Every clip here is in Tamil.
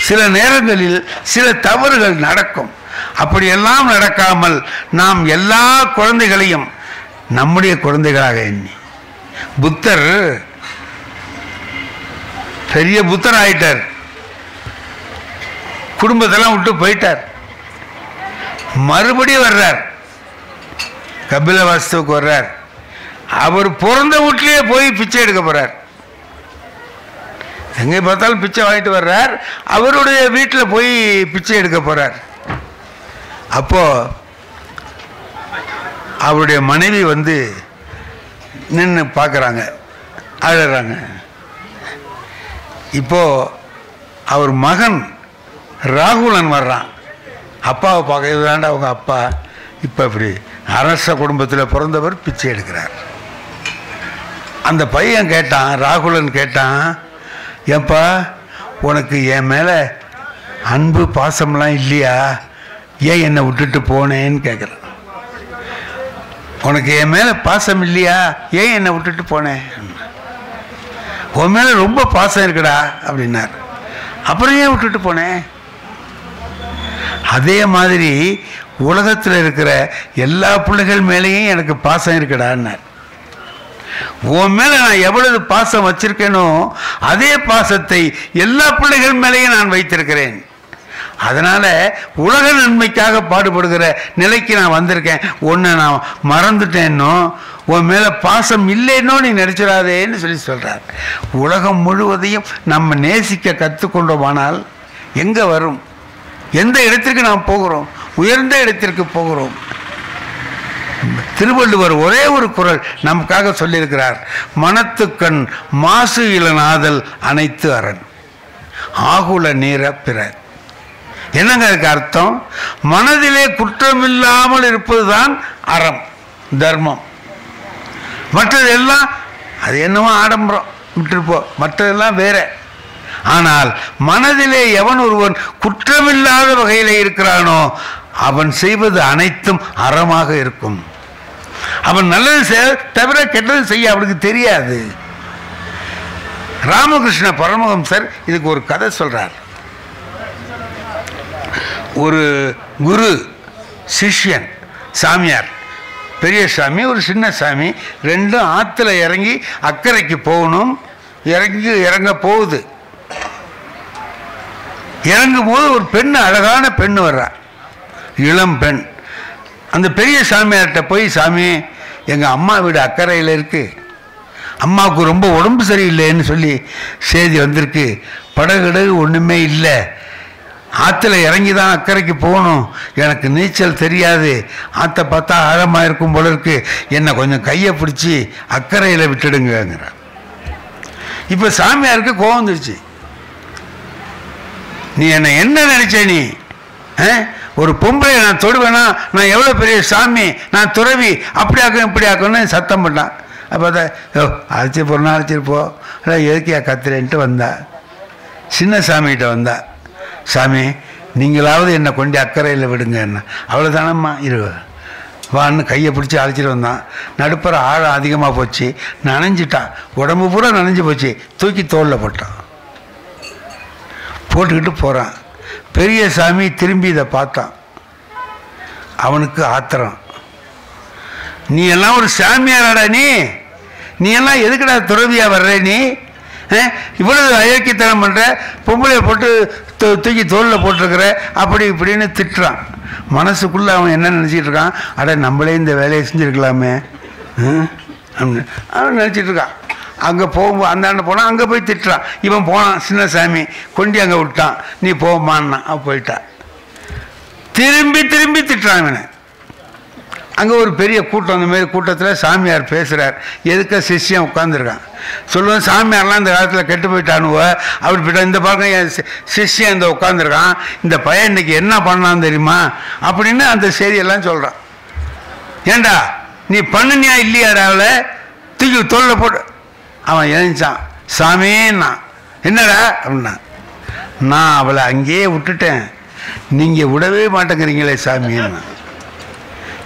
சில நேரங்களில் சில தவறுகள் நடக்கும். அப்படியெல்லாம் நடக்காமல் நாம் எல்லா குழந்தைகளையும் நம்முடைய குழந்தைகளாக எண்ணி, புத்தர் பெரிய புத்தர் ஆயிட்டார், குடும்பத்தெல்லாம் விட்டு போயிட்டார். மறுபடியும் வர்றார், கபிலவாஸ்துவுக்கு வர்றார். அவர் பிறந்த வீட்டிலேயே போய் பிச்சை எடுக்க போறார். எங்கே பார்த்தாலும் பிச்சை வாங்கிட்டு வர்றார். அவருடைய வீட்டில் போய் பிச்சை எடுக்க போறார். அப்போ அவருடைய மனைவி வந்து நின்று பார்க்குறாங்க, அழுறாங்க. இப்போ அவர் மகன் ராகுலன் வர்றான். அப்பாவை பார்க்க, இதுதாண்டா அவங்க அப்பா. இப்போ இப்படி அரச குடும்பத்தில் பிறந்தவர் பிச்சை எடுக்கிறார். அந்த பையன் கேட்டான், ராகுலன் கேட்டான், ஏப்பா உனக்கு என் மேலே அன்பு பாசம்லாம் இல்லையா? ஏன் என்னை விட்டுட்டு போனேன்னு கேட்குறான். உனக்கு என் மேலே பாசம் இல்லையா? ஏன் என்னை விட்டுட்டு போனேன்? உன் மேலே ரொம்ப பாசம் இருக்குடா அப்படின்னார். அப்புறம் ஏன் விட்டுட்டு போனேன்? அதே மாதிரி உலகத்தில் இருக்கிற எல்லா பிள்ளைகள் மேலேயும் எனக்கு பாசம் இருக்குடான்னார். உன் மேலே நான் எவ்வளவு பாசம் வச்சிருக்கேனோ அதே பாசத்தை எல்லா பிள்ளைகள் மேலேயும் நான் வைத்திருக்கிறேன். அதனால உலக நன்மைக்காக பாடுபடுகிற நிலைக்கு நான் வந்திருக்கேன். உன்னை நான் மறந்துட்டேன்னோ உன் மேலே பாசம் இல்லைன்னோ நீ நினைச்சிடாதேன்னு சொல்லி சொல்றார். உலகம் முழுவதையும் நம்ம நேசிக்க கற்றுக்கொண்டோமானால் எங்கே வரும்? எந்த இடத்திற்கு நாம் போகிறோம்? உயர்ந்த இடத்திற்கு போகிறோம். திருவள்ளுவர் ஒரே ஒரு குறள் நமக்காக சொல்லியிருக்கிறார், மனத்துக்கண் மாசு இளநாதல் அனைத்து அரண் ஆகுல நீர பிற. என்னங்க அதுக்கு அர்த்தம்? மனதிலே குற்றமில்லாமல் இருப்பதுதான் அறம், தர்மம். மற்றதெல்லாம் அது என்னவோ ஆடம்பரம், விட்டுருப்போம், மற்றதெல்லாம் வேற. ஆனால் மனதிலே எவன் ஒருவன் குற்றமில்லாத வகையிலே இருக்கிறானோ அவன் செய்வது அனைத்தும் அறமாக இருக்கும். அவன் நல்லது செய்ய தவிர கெட்டது செய்ய அவனுக்கு தெரியாது. ராமகிருஷ்ண பரமஹம்சர் இதுக்கு ஒரு கதை சொல்றார். ஒரு குரு சிஷ்யன், சாமியார், பெரிய சாமி ஒரு சின்ன சாமி, ரெண்டும் ஆற்றுல இறங்கி அக்கறைக்கு போகணும். இறங்க போகுது. இறங்கும் போது ஒரு பெண், அழகான பெண் வர்றா, இளம் பெண். அந்த பெரிய சாமியார்கிட்ட போய், சாமி எங்கள் அம்மா வீடு அக்கறையில் இருக்கு, அம்மாவுக்கு ரொம்ப உடம்பு சரியில்லைன்னு சொல்லி செய்தி வந்திருக்கு, படகு ஒன்றுமே இல்லை, ஆற்றுல இறங்கி தான் அக்கறைக்கு போகணும், எனக்கு நீச்சல் தெரியாது, ஆற்றை பார்த்தா ஆழமாக இருக்கும் போல இருக்கு, என்னை கொஞ்சம் கையை பிடிச்சி அக்கறையில் விட்டுடுங்கிறார். இப்போ சாமியாருக்கு கோவம் வந்துருச்சு. நீ என்னை என்ன நினைச்ச? நீ ஒரு பொம்பளை நான் தொடுவேனா? நான் எவ்வளோ பெரிய சாமி, நான் துறவி, அப்படி ஆக்கணும் இப்படி ஆக்கணும்னு சத்தம் பண்ணான். அப்போ தான் அழைச்சி போறனா அழைச்சிட்டு போ, எதுக்கியா கத்துறேன்ட்டு வந்தா. சின்ன சாமிகிட்ட வந்தா, சாமி நீங்களாவது என்னை கொண்டு அக்கறையில் விடுங்க என்ன. அவ்வளோதானம்மா, வான்னு கையை பிடிச்சி அழைச்சிட்டு வந்தான். நடுப்புற ஆழம் அதிகமாக போச்சு, நனைஞ்சிட்டான், உடம்பு பூரா நனைஞ்சு போச்சு. தூக்கி தோளில் போட்டான், போட்டுக்கிட்டு போகிறான். பெரிய சாமி திரும்பி இதை பார்த்தான். அவனுக்கு ஆத்திரம். நீ எல்லாம் ஒரு சாமியாராடா? நீ எல்லாம் எதுக்குடா துறவியா வர்ற? நீ இவ்வளவு அயோக்கியத்தனம் பண்ற, பொம்பளையை போட்டு தூக்கி தோளில் போட்டிருக்கிற, அப்படி இப்படின்னு திட்டுறான். மனசுக்குள்ள அவன் என்ன நினச்சிட்டு இருக்கான்? அட நம்மளே இந்த வேலையை செஞ்சுருக்கலாமே அப்படின்னு அவன் நினச்சிட்டு இருக்கான். அங்கே போகும்போது அந்தாண்ட போனான், அங்கே போய் திட்டுறான். இவன் போனான், சின்ன சாமி கொண்டு அங்கே விட்டான், நீ போமான்னா அவன் போயிட்டான். திரும்பி திரும்பி திட்டுறான் இவனை. அங்கே ஒரு பெரிய கூட்டம், அந்த மாதிரி கூட்டத்தில் சாமியார் பேசுகிறார். எதுக்க சிஷ்யன் உட்காந்துருக்கான். சொல்லுவேன், சாமியார்லாம் இந்த காலத்தில் கெட்டு போயிட்டானுவ, அப்படி போயிட்டா. இந்த பக்கம் என் சிஷ்யன் இந்த உட்காந்துருக்கான், இந்த பையன் இன்னைக்கு என்ன பண்ணான்னு தெரியுமா அப்படின்னு அந்த செய்தியெல்லாம் சொல்கிறான். ஏண்டா நீ பண்ணினியா இல்லையாடாவில்? தூக்கி தோளில் போட்டு. அவன் எழுந்தான். சாமின்னா என்னடா அப்படின்னா, நான் அவளை அங்கேயே விட்டுட்டேன், நீங்கள் விடவே மாட்டேங்கிறீங்களே சாமின்னா.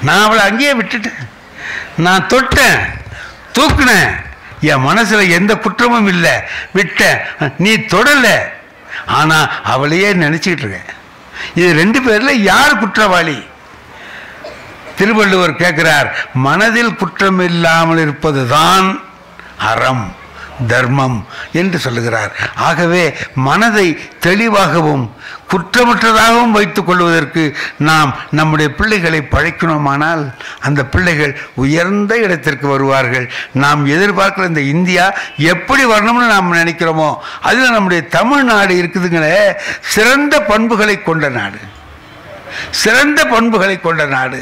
நான் அவளை அங்கேயே விட்டுட்டேன், நான் தொட்டேன், தூக்குனேன், என் மனசில் எந்த குற்றமும் இல்லை, விட்டேன். நீ தொடலை, ஆனால் அவளையே நினச்சிக்கிட்டு இருக்கேன். இது 2 பேரில் யார் குற்றவாளி? திருவள்ளுவர் கேட்கிறார், மனதில் குற்றம் இல்லாமல் இருப்பது தான் அறம் தர்மம் என்று சொல்லுகிறார். ஆகவே மனதை தெளிவாகவும் குற்றமற்றதாகவும் வைத்துக் கொள்வதற்கு நாம் நம்முடைய பிள்ளைகளை பழைக்கணுமானால் அந்த பிள்ளைகள் உயர்ந்த இடத்திற்கு வருவார்கள். நாம் எதிர்பார்க்கிற இந்த இந்தியா எப்படி வரணும்னு நாம் நினைக்கிறோமோ அதில் நம்முடைய தமிழ்நாடு இருக்குதுங்களே, சிறந்த பண்புகளை கொண்ட நாடு, சிறந்த பண்புகளை கொண்ட நாடு.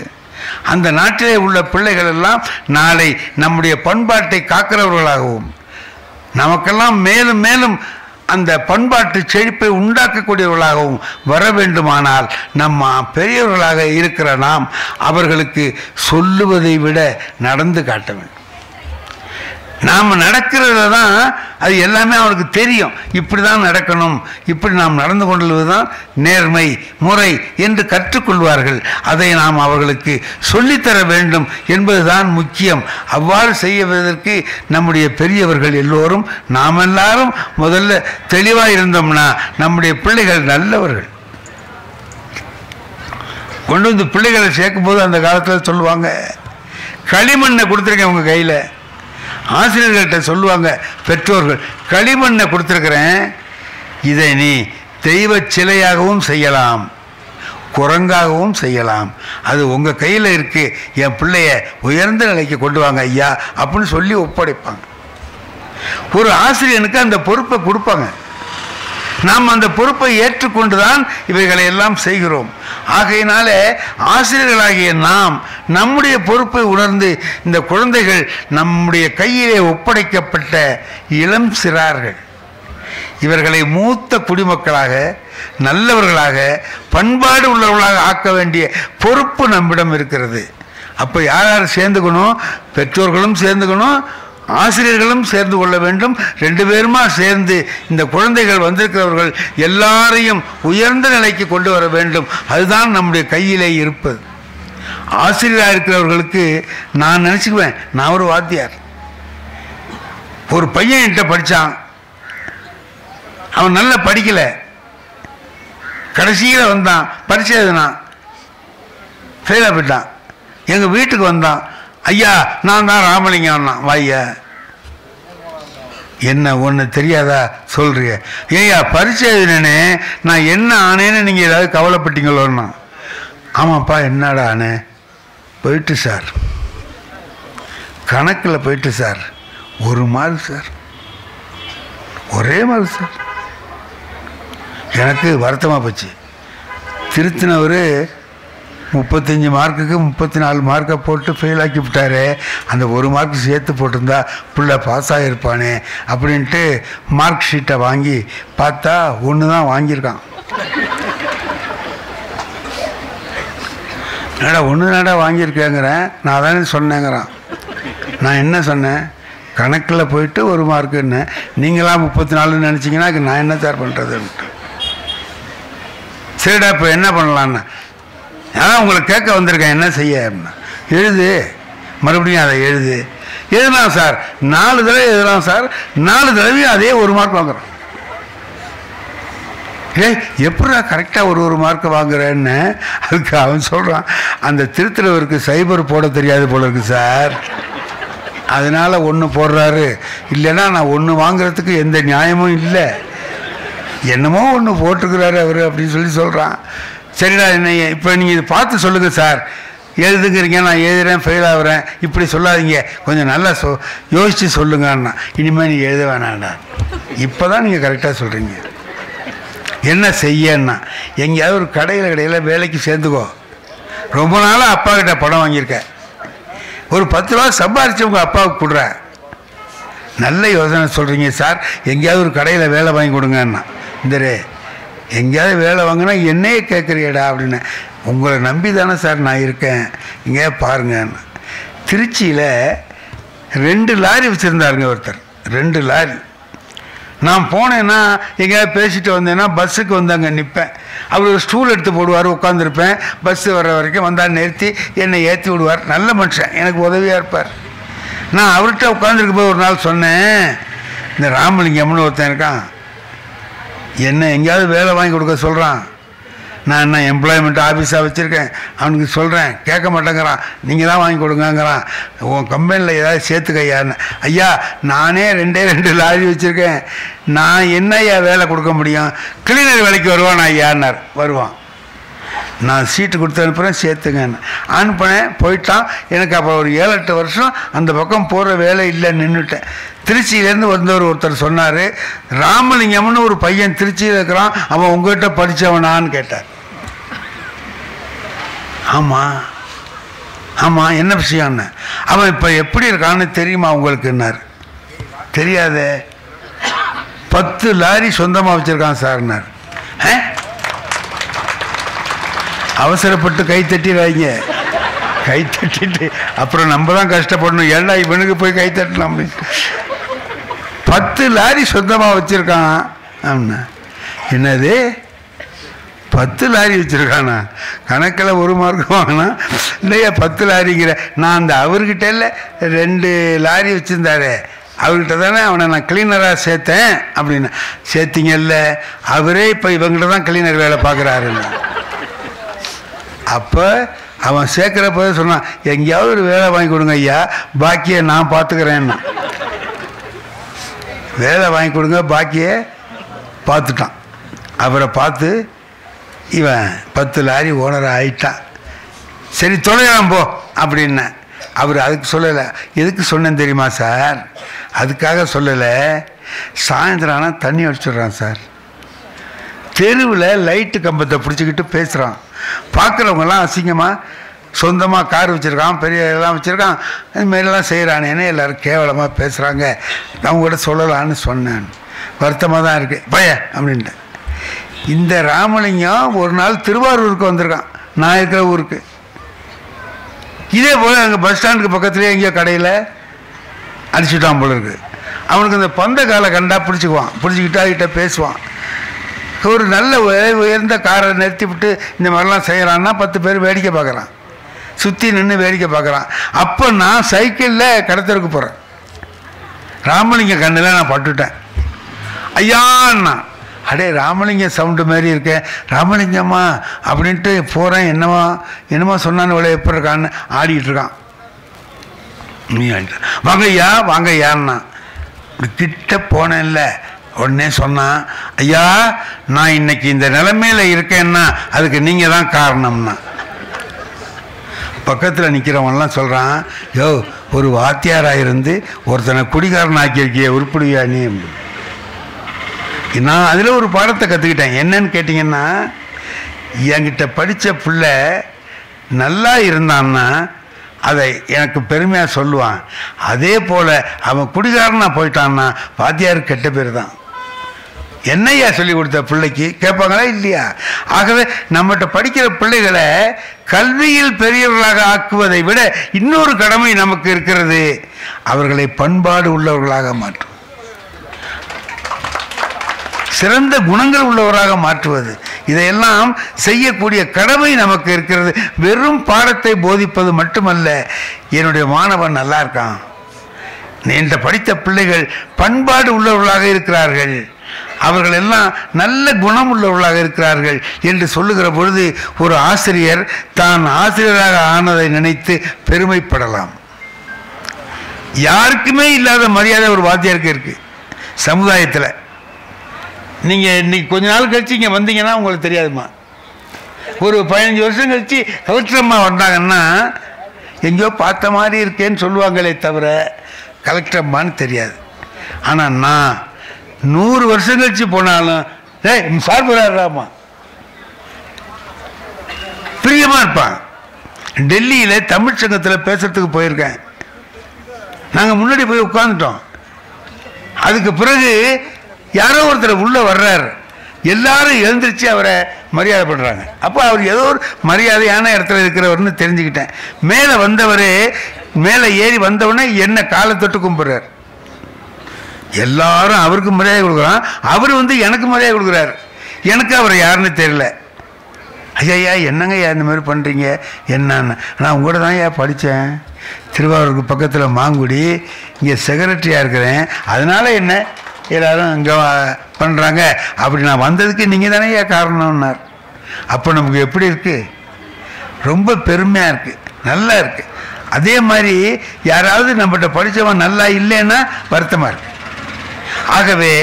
அந்த நாட்டிலே உள்ள பிள்ளைகள் எல்லாம் நாளை நம்முடைய பண்பாட்டை காக்கிறவர்களாகவும் நமக்கெல்லாம் மேலும் மேலும் அந்த பண்பாட்டு செழிப்பை உண்டாக்கக்கூடியவர்களாகவும் வர வேண்டுமானால் நம்ம பெரியவர்களாக இருக்கிற நாம் அவர்களுக்கு சொல்லுவதை விட நடந்து காட்ட வேண்டும். நாம் நடக்கிறத தான் அது எல்லாமே அவனுக்கு தெரியும். இப்படி தான் நடக்கணும், இப்படி நாம் நடந்து கொள்வது தான் நேர்மை முறை என்று கற்றுக்கொள்வார்கள். அதை நாம் அவர்களுக்கு சொல்லித்தர வேண்டும் என்பதுதான் முக்கியம். அவ்வாறு செய்வதற்கு நம்முடைய பெரியவர்கள் எல்லோரும் நாம் எல்லாரும் முதல்ல தெளிவாக இருந்தோம்னா நம்முடைய பிள்ளைகள் நல்லவர்கள். கொண்டு வந்து பிள்ளைகளை சேர்க்கும்போது அந்த காலத்தில் சொல்லுவாங்க, களிமண்ணை கொடுத்துருக்கேன் உங்கள் கையில். ஆசிரியர்கள்ட்ட சொல்லுவாங்க பெற்றோர்கள், களிமண்ணை கொடுத்துருக்கிறேன், இதை நீ தெய்வ சிலையாகவும் செய்யலாம், குரங்காகவும் செய்யலாம், அது உங்கள் கையில் இருக்கு, என் பிள்ளைய உயர்ந்த நிலைக்கு கொண்டு வாங்க ஐயா அப்படின்னு சொல்லி ஒப்படைப்பாங்க. ஒரு ஆசிரியனுக்கு அந்த பொறுப்பை கொடுப்பாங்க. நாம் அந்த பொறுப்பை ஏற்றுக்கொண்டுதான் இவைகளை எல்லாம் செய்கிறோம். ஆகையினால ஆசிரியர்களாகிய நாம் நம்முடைய பொறுப்பை உணர்ந்து இந்த குழந்தைகள் நம்முடைய கையிலே ஒப்படைக்கப்பட்ட இளம் சிறார்கள், இவர்களை மூத்த குடிமக்களாக நல்லவர்களாக பண்பாடு உள்ளவர்களாக ஆக்க வேண்டிய பொறுப்பு நம்மிடம் இருக்கிறது. அப்போ யார் யார் சேர்ந்துக்கணும்? பெற்றோர்களும் சேர்ந்துக்கணும், ஆசிரியர்களும் சேர்ந்து கொள்ள வேண்டும். 2 பேருமா சேர்ந்து இந்த குழந்தைகள் வந்திருக்கிறவர்கள் எல்லாரையும் உயர்ந்த நிலைக்கு கொண்டு வர வேண்டும். அதுதான் நம்முடைய கையிலே இருப்பது. ஆசிரியராக இருக்கிறவர்களுக்கு நான் நினச்சிக்குவேன், நான் ஒரு வாத்தியார். ஒரு பையன் என்கிட்ட படித்தான், அவன் நல்லா படிக்கலை, கடைசியில் வந்தான், பரீட்சை எழுதினான், ஃபெயிலாக போயிட்டான். எங்கள் வீட்டுக்கு வந்தான், ஐயா நான் தான் ராமலிங்கம். வாய்யா, என்ன ஒன்று தெரியாதா சொல்றிய? ஏய்யா பரீட்சை எழுதினே, நான் என்ன ஆனேன்னு நீங்கள் ஏதாவது கவலைப்பட்டீங்களோன்னா? ஆமாப்பா, என்னடா ஆனே? போயிட்டு சார், கணக்கில் போயிட்டு சார், 1 மார்க் சார், ஒரே மார்க் சார். எனக்கு வருத்தமாக போச்சு. திருத்தினவர் 35 மார்க்குக்கு 34 மார்க்கை போட்டு ஃபெயில் ஆக்கி விட்டாரு. அந்த 1 மார்க் சேர்த்து போட்டிருந்தா பிள்ளை பாஸ் ஆகிருப்பானே அப்படின்ட்டு மார்க் ஷீட்டை வாங்கி பார்த்தா 1 தான் வாங்கியிருக்கான். என்னடா 1 தானடா வாங்கியிருக்கேங்கிறேன், நான் தானே சொன்னேங்கிறான். நான் என்ன சொன்னேன்? கணக்கில் போயிட்டு 1 மார்க்குன்னு, நீங்களாம் 34 நினச்சிங்கன்னா நான் என்ன சார் பண்ணுறதுன்ட்டு. சரிடா இப்போ என்ன பண்ணலான்னு, அதான் உங்களை கேட்க வந்திருக்கேன், என்ன செய்ய? எழுது, மறுபடியும் அதை எழுதலாம் சார், 4 தடவை எழுதலாம் சார், 4 தடவையும் அதே 1 மார்க் வாங்குறோம். எப்படா கரெக்டாக ஒரு மார்க்கை வாங்குறேன்னு. அதுக்கு அவன் சொல்கிறான், அந்த திருத்துறவருக்கு சைபர் போட தெரியாது போல இருக்கு சார், அதனால் 1 போடுறாரு, இல்லைன்னா நான் 1 வாங்குறதுக்கு எந்த நியாயமும் இல்லை, என்னமோ 1 போட்டுக்கிறாரு அவர் அப்படின்னு சொல்லி சொல்கிறான். சரிடா, என்ன இப்போ நீங்கள் இதை பார்த்து சொல்லுங்கள் சார், எழுதுங்கிறீங்க, நான் எழுதுகிறேன் ஃபெயில் ஆகிறேன், இப்படி சொல்லாதீங்க, கொஞ்சம் நல்லா யோசித்து சொல்லுங்கண்ணா. இனிமேல் நீங்கள் எழுத வேணாண்டா, இப்போ தான் நீங்கள் கரெக்டாக சொல்கிறீங்க. என்ன செய்யன்னா, எங்கேயாவது ஒரு கடையில் வேலைக்கு சேர்ந்துக்கோ. ரொம்ப நாளாக அப்பா கிட்ட பணம் வாங்கியிருக்கேன், ஒரு 10 ரூபா சம்பாரித்து உங்கள் அப்பாவுக்கு கொடுற. நல்ல யோசனை சொல்கிறீங்க சார், எங்கேயாவது ஒரு கடையில் வேலை வாங்கி கொடுங்கண்ணா. இந்த எங்கேயாவது வேலை வாங்கினா என்னையே கேட்குறியடா அப்படின்னு. உங்களை நம்பி தானே சார் நான் இருக்கேன், இங்கே பாருங்கன்னு. திருச்சியில் 2 லாரி வச்சுருந்தாருங்க ஒருத்தர், 2 லாரி. நான் போனேன்னா எங்கேயாவது பேசிட்டு வந்தேன்னா பஸ்ஸுக்கு வந்து அங்கே நிற்பேன். அவர் ஒரு ஸ்டூல் எடுத்து போடுவார், உட்காந்துருப்பேன். பஸ்ஸு வர்ற வரைக்கும் வந்தால் நிறுத்தி என்னை ஏற்றி விடுவார். நல்ல மனுஷன், எனக்கு உதவியாக இருப்பார். நான் அவர்கிட்ட உட்காந்துருக்கும் போது ஒரு நாள் சொன்னேன், இந்த ராமலிங்கம்னு ஒருத்தன் இருக்கான், என்ன எங்கேயாவது வேலை வாங்கி கொடுக்க சொல்கிறான். நான் என்ன எம்ப்ளாய்மெண்ட் ஆஃபீஸாக வச்சுருக்கேன், அவனுக்கு சொல்கிறேன், கேட்க மாட்டேங்கிறான். நீங்கள் தான் வாங்கி கொடுங்கங்கிறான். உன் கம்பெனியில் ஏதாவது சேர்த்துக்கையான்னு. ஐயா நானே 2 லாரி வச்சுருக்கேன், நான் என்ன ஐயா வேலை கொடுக்க முடியும்? கிளீனர் வேலைக்கு வருவான் ஐயான்னார். வருவான். நான் சீட்டு கொடுத்து அனுப்புகிறேன், சேர்த்துங்கன்னு அனுப்பினேன். போயிட்டான். எனக்கு அப்போ ஒரு 7-8 வருஷம் அந்த பக்கம் போகிற வேலை இல்லை, நின்றுட்டேன். திருச்சியிலேருந்து வந்தவர் ஒருத்தர் சொன்னார், ராமலிங்கம்னு ஒரு பையன் திருச்சியில் இருக்கிறான், அவன் உங்கள்கிட்ட படித்தவனான்னு கேட்டார். ஆமாம் ஆமாம், என்ன விஷயம்னு. அவன் இப்போ எப்படி இருக்கான்னு தெரியுமா உங்களுக்குன்னார். தெரியாதே. 10 லாரி சொந்தமாக வச்சுருக்கான் சார்னார். அவசரப்பட்டு கை தட்டிடுவாங்க. கை தட்டிட்டு அப்புறம் நம்ம தான் கஷ்டப்படணும். ஏன்னா இவனுக்கு போய் கை தட்டலாம் அப்படின்னு. 10 லாரி சொந்தமாக வச்சுருக்கான் அப்படின்னா. என்னது 10 லாரி வச்சுருக்கானா? கணக்கில் 1 மார்க் வாங்கினா இல்லையா 10 லாரிங்கிற. நான் அந்த அவர்கிட்ட இல்லை 2 லாரி வச்சுருந்தாரு, அவர்கிட்ட தானே அவனை நான் கிளீனராக சேர்த்தேன் அப்படின்னு. சேர்த்திங்கல்ல, அவரே இப்போ இவங்ககிட்ட தான் கிளீனர் வேலை பார்க்குறாருன்னு. அப்போ அவன் சேர்க்குறப்ப சொன்னான், எங்கேயாவது ஒரு வேலை வாங்கி கொடுங்க ஐயா, பாக்கியை நான் பார்த்துக்கிறேன்னா. வேலை வாங்கி கொடுங்க, பாக்கியை பார்த்துட்டான். அவரை பார்த்து இவன் 10 லாரி ஓனராக ஆயிட்டான். சரி தொலைலாம் போ அப்படின்ன. அவர் அதுக்கு சொல்லலை. எதுக்கு சொன்னேன்னு தெரியுமா சார்? அதுக்காக சொல்லலை. சாயந்தரம் ஆனால் தண்ணி அடிச்சிடுறான் சார். தெருவில் லைட்டு கம்பத்தை பிடிச்சிக்கிட்டு பேசுகிறான். பார்க்குறவங்கெல்லாம் அசிங்கமாக சொந்தமாக கார் வச்சுருக்கான், பெரிய இதெல்லாம் வச்சுருக்கான், இதுமாரிலாம் செய்கிறானேன்னு எல்லோரும் கேவலமாக பேசுகிறாங்க. அவங்ககிட்ட சொல்லலான்னு சொன்னேன். வருத்தமாக தான் இருக்குது பய அப்படின்ட்டு. இந்த ராமலிங்கம் ஒரு நாள் திருவாரூருக்கு வந்திருக்கான், நான் இருக்கிற ஊருக்கு. இதே போல் அங்கே பஸ் ஸ்டாண்டுக்கு பக்கத்துலேயே எங்கேயோ கடையில் அடிச்சுட்டான் போல இருக்குது. அவனுக்கு இந்த பந்த காலை கண்டா பிடிச்சிக்குவான், பிடிச்சிக்கிட்டு அவகிட்ட பேசுவான். ஒரு நல்ல உயர்ந்த காரை நிறுத்தி விட்டு இந்த மாதிரிலாம் செய்கிறான்னா 10 பேர் வேடிக்கை பார்க்குறான், சுற்றி நின்று வேடிக்கை பார்க்குறான். அப்போ நான் சைக்கிளில் கடத்தருக்கு போகிறேன். ராமலிங்க கண்ணில் நான் பட்டுட்டேன். ஐயான்னா, அடே ராமலிங்க சவுண்டு மாதிரி இருக்கேன், ராமலிங்கம்மா அப்படின்ட்டு போகிறேன். என்னமா சொன்னான்னு இவ்வளோ எப்படி இருக்கான்னு ஆடிக்கிட்டு இருக்கான். நீ வாங்கய்யா வாங்கய்யான்னா. கிட்ட போனேன்ல, உடனே சொன்னான், ஐயா நான் இன்னைக்கு இந்த நிலைமையில் இருக்கேன்னா அதுக்கு நீங்கள் தான் காரணம்னா. பக்கத்தில் நிற்கிறவன்லாம் சொல்கிறான், யோ ஒரு வாத்தியாராக இருந்து ஒருத்தனை குடிகாரன் ஆக்கியிருக்கிய உருப்பிடுவியா நீ? நான் அதில் ஒரு பாடத்தை கற்றுக்கிட்டேன். என்னன்னு கேட்டிங்கன்னா, என்கிட்ட படித்த பிள்ளை நல்லா இருந்தான்னா அதை எனக்கு பெருமையாக சொல்லுவான். அதே போல் அவன் குடிகாரனாக போயிட்டான்னா வாத்தியாருக்கு கெட்ட பேர் தான். என்னையா சொல்லி கொடுத்த பிள்ளைக்கு கேட்பாங்களா இல்லையா? ஆகவே நம்மகிட்ட படிக்கிற பிள்ளைகளை கல்வியில் பெரியவர்களாக ஆக்குவதை விட இன்னொரு கடமை நமக்கு இருக்கிறது, அவர்களை பண்பாடு உள்ளவர்களாக மாற்றும், சிறந்த குணங்கள் உள்ளவராக மாற்றுவது. இதையெல்லாம் செய்யக்கூடிய கடமை நமக்கு இருக்கிறது. வெறும் பாடத்தை போதிப்பது மட்டுமல்ல, என்னுடைய மாணவன் நல்லா இருக்கான், என்ற படித்த பிள்ளைகள் பண்பாடு உள்ளவர்களாக இருக்கிறார்கள், அவர்கள் எல்லாம் நல்ல குணம் உள்ளவர்களாக இருக்கிறார்கள் என்று சொல்லுகிற பொழுது ஒரு ஆசிரியர் தான் ஆசிரியராக ஆனதை நினைத்து பெருமைப்படலாம். யாருக்குமே இல்லாத மரியாதை ஒரு வாத்தியாருக்கு இருக்கு சமுதாயத்தில். நீங்கள் இன்னைக்கு கொஞ்ச நாள் கழிச்சு இங்கே வந்தீங்கன்னா உங்களுக்கு தெரியாதுமா. ஒரு 15 வருஷம் கழிச்சு கலெக்டரம்மா வந்தாங்கன்னா எங்கேயோ பார்த்த மாதிரி இருக்கேன்னு சொல்லுவாங்களே தவிர கலெக்டரம்மான்னு தெரியாது. ஆனால் நான் 100 வருஷம் கழிச்சு போனாலும் சார் போறாருமா பிரியமாக இருப்பான். டெல்லியில் தமிழ் சங்கத்தில் பேசுறதுக்கு போயிருக்கேன். நாங்கள் முன்னாடி போய் உட்காந்துட்டோம். அதுக்கு பிறகு யாரோ ஒருத்தர் உள்ளே வர்றார், எல்லாரும் எழுந்திரிச்சு அவரை மரியாதை பண்ணுறாங்க. அப்போ அவர் ஏதோ ஒரு மரியாதையான இடத்துல இருக்கிறவர்னு தெரிஞ்சுக்கிட்டேன். மேலே வந்தவர் மேலே ஏறி வந்தவொடனே என்ன காலை தொட்டு கும்பிட்றார். எல்லாரும் அவருக்கு மரியாதை கொடுக்குறான், அவர் எனக்கு மரியாதை கொடுக்குறாரு. எனக்கு அவர் யாருன்னு தெரியல. ஐயா என்னங்க ஐயா இந்த மாதிரி பண்ணுறீங்க என்னன்னு. நான் உங்களோட தான் ஐயா படித்தேன், திருவாரூருக்கு பக்கத்தில் மாங்குடி, இங்கே செக்ரட்டரியாக இருக்கிறேன், அதனால் என்ன எல்லாரும் இங்கே பண்ணுறாங்க. அப்படி நான் வந்ததுக்கு நீங்கள் தானே காரணம்னார். அப்போ நமக்கு எப்படி இருக்குது? ரொம்ப பெருமையாக இருக்குது, நல்லா இருக்குது. அதே மாதிரி யாராவது நம்மகிட்ட படித்தவன் நல்லா இல்லைன்னா வருத்தமாக இருக்கு. ஆகவே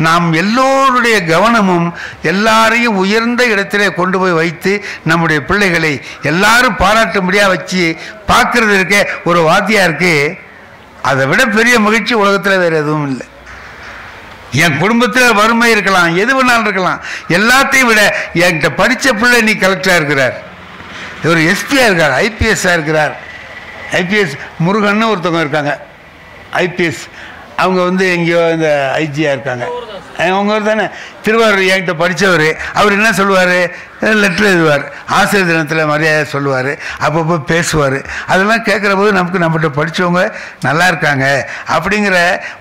நாம் எல்லோருடைய கவனமும் எல்லாரையும் உயர்ந்த இடத்திலே கொண்டு போய் வைத்து நம்முடைய பிள்ளைகளை எல்லாரும் பாராட்டும்படியாக வச்சு பார்க்கறது இருக்க ஒரு வாத்தியாருக்கு அதை விட பெரிய மகிழ்ச்சி உலகத்தில் வேறு எதுவும் இல்லை. என் குடும்பத்தில் வறுமை இருக்கலாம், எது வேணாலும் இருக்கலாம், எல்லாத்தையும் விட என்கிட்ட படித்த பிள்ளை நீ கலெக்டராக இருக்கிறார், இவர் எஸ்பியாக இருக்கார், ஐபிஎஸ்ஸாக இருக்கிறார். ஐபிஎஸ் முருகன்னு ஒருத்தவங்க இருக்காங்க, ஐபிஎஸ். அவங்க வந்து எங்கேயோ இந்த ஐஜியாக இருக்காங்க. அவங்க தானே திருவாரூர் என்கிட்ட படித்தவர். அவர் என்ன சொல்லுவார்? லெட்டர் எழுதுவார், ஆசிரியர் தினத்தில் மரியாதை சொல்லுவார், அப்பப்போ பேசுவார். அதெல்லாம் கேட்குற போது நமக்கு நம்மகிட்ட படித்தவங்க நல்லா இருக்காங்க அப்படிங்கிற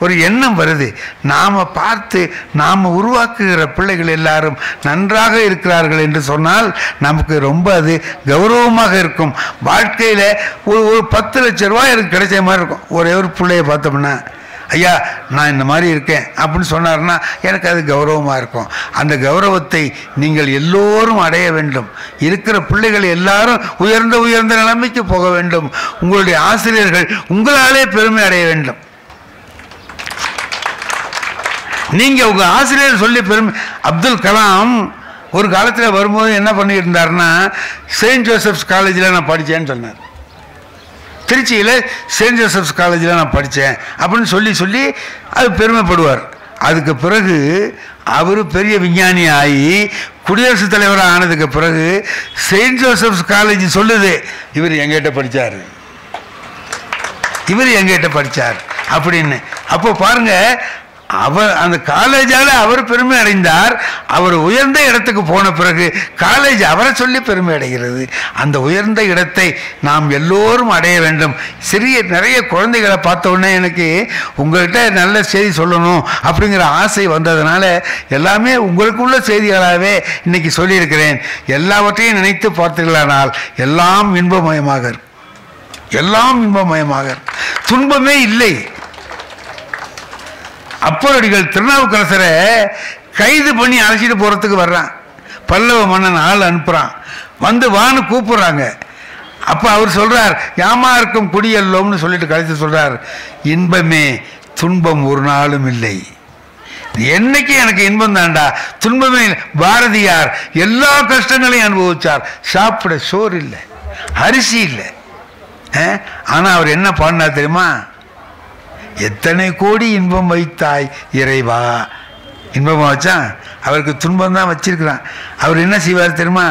ஒரு எண்ணம் வருது. நாம் பார்த்து நாம் உருவாக்குகிற பிள்ளைகள் எல்லாரும் நன்றாக இருக்கிறார்கள் என்று சொன்னால் நமக்கு ரொம்ப அது கௌரவமாக இருக்கும். வாழ்க்கையில் ஒரு 10 லட்ச ரூபாய் எனக்கு கிடைச்ச மாதிரி இருக்கும். ஒரே ஒரு பிள்ளையை பார்த்தோம்னா, ஐயா நான் இந்த மாதிரி இருக்கேன் அப்படின்னு சொன்னார்னா எனக்கு அது கௌரவமாக இருக்கும். அந்த கௌரவத்தை நீங்கள் எல்லோரும் அடைய வேண்டும். இருக்கிற பிள்ளைகள் எல்லாரும் உயர்ந்த உயர்ந்த நிலைமைக்கு போக வேண்டும். உங்களுடைய ஆசிரியர்கள் உங்களாலே பெருமை அடைய வேண்டும். நீங்கள் உங்கள் ஆசிரியர் சொல்லி பெருமை. அப்துல் கலாம் ஒரு காலத்தில் வரும்போது என்ன பண்ணிட்டு இருந்தாருன்னா, செயின்ட் ஜோசப்ஸ் காலேஜில் நான் படித்தேன்னு சொன்னார். திருச்சியில் செயின்ட் ஜோசப்ஸ் காலேஜில் நான் படித்தேன் அப்படின்னு சொல்லி அது பெருமைப்படுவார். அதுக்கு பிறகு அவர் பெரிய விஞ்ஞானி ஆகி குடியரசுத் தலைவராக ஆனதுக்கு பிறகு செயின்ட் ஜோசப்ஸ் காலேஜ் சொல்லுது இவர் எங்கிட்ட படித்தார் அப்படின்னு. அப்போ பாருங்க, அவர் அந்த காலேஜால் அவர் பெருமை அடைந்தார். அவர் உயர்ந்த இடத்துக்கு போன பிறகு காலேஜ் அவரை சொல்லி பெருமை அடைகிறது. அந்த உயர்ந்த இடத்தை நாம் எல்லோரும் அடைய வேண்டும். நிறைய குழந்தைகளை பார்த்த உடனே எனக்கு உங்கள்கிட்ட நல்ல செய்தி சொல்லணும் அப்படிங்கிற ஆசை வந்ததுனால எல்லாமே உங்களுக்குள்ள செய்திகளாகவே இன்னைக்கு சொல்லியிருக்கிறேன். எல்லாவற்றையும் நினைத்து பார்த்தீர்களானால் எல்லாம் இன்பமயமாக இருக்கும். எல்லாம் இன்பமயமாக இருக்கும், துன்பமே இல்லை. அப்பரடிகள் திருநாவுக்கரசரை கைது பண்ணி அழைச்சிட்டு போகிறதுக்கு வர்றான். பல்லவ மன்னன் ஆள் அனுப்புகிறான். வந்து வான்னு கூப்பிட்றாங்க. அப்போ அவர் சொல்கிறார், யாமாருக்கும் குடியல்லோம்னு சொல்லிட்டு கழித்து சொல்கிறார், இன்பமே துன்பம் ஒரு நாளும் இல்லை. என்னைக்கு எனக்கு இன்பம் தாண்டா, துன்பமே. பாரதியார் எல்லா கஷ்டங்களையும் அனுபவிச்சார். சாப்பிட சோறு இல்லை, அரிசி இல்லை. ஆனால் அவர் என்ன பாடினார் தெரியுமா? எத்தனை கோடி இன்பம் வைத்தாய் இறைவா. இன்பமாக வச்சான், அவருக்கு துன்பம் தான் வச்சிருக்கிறான். அவர் என்ன செய்வார் தெரியுமா?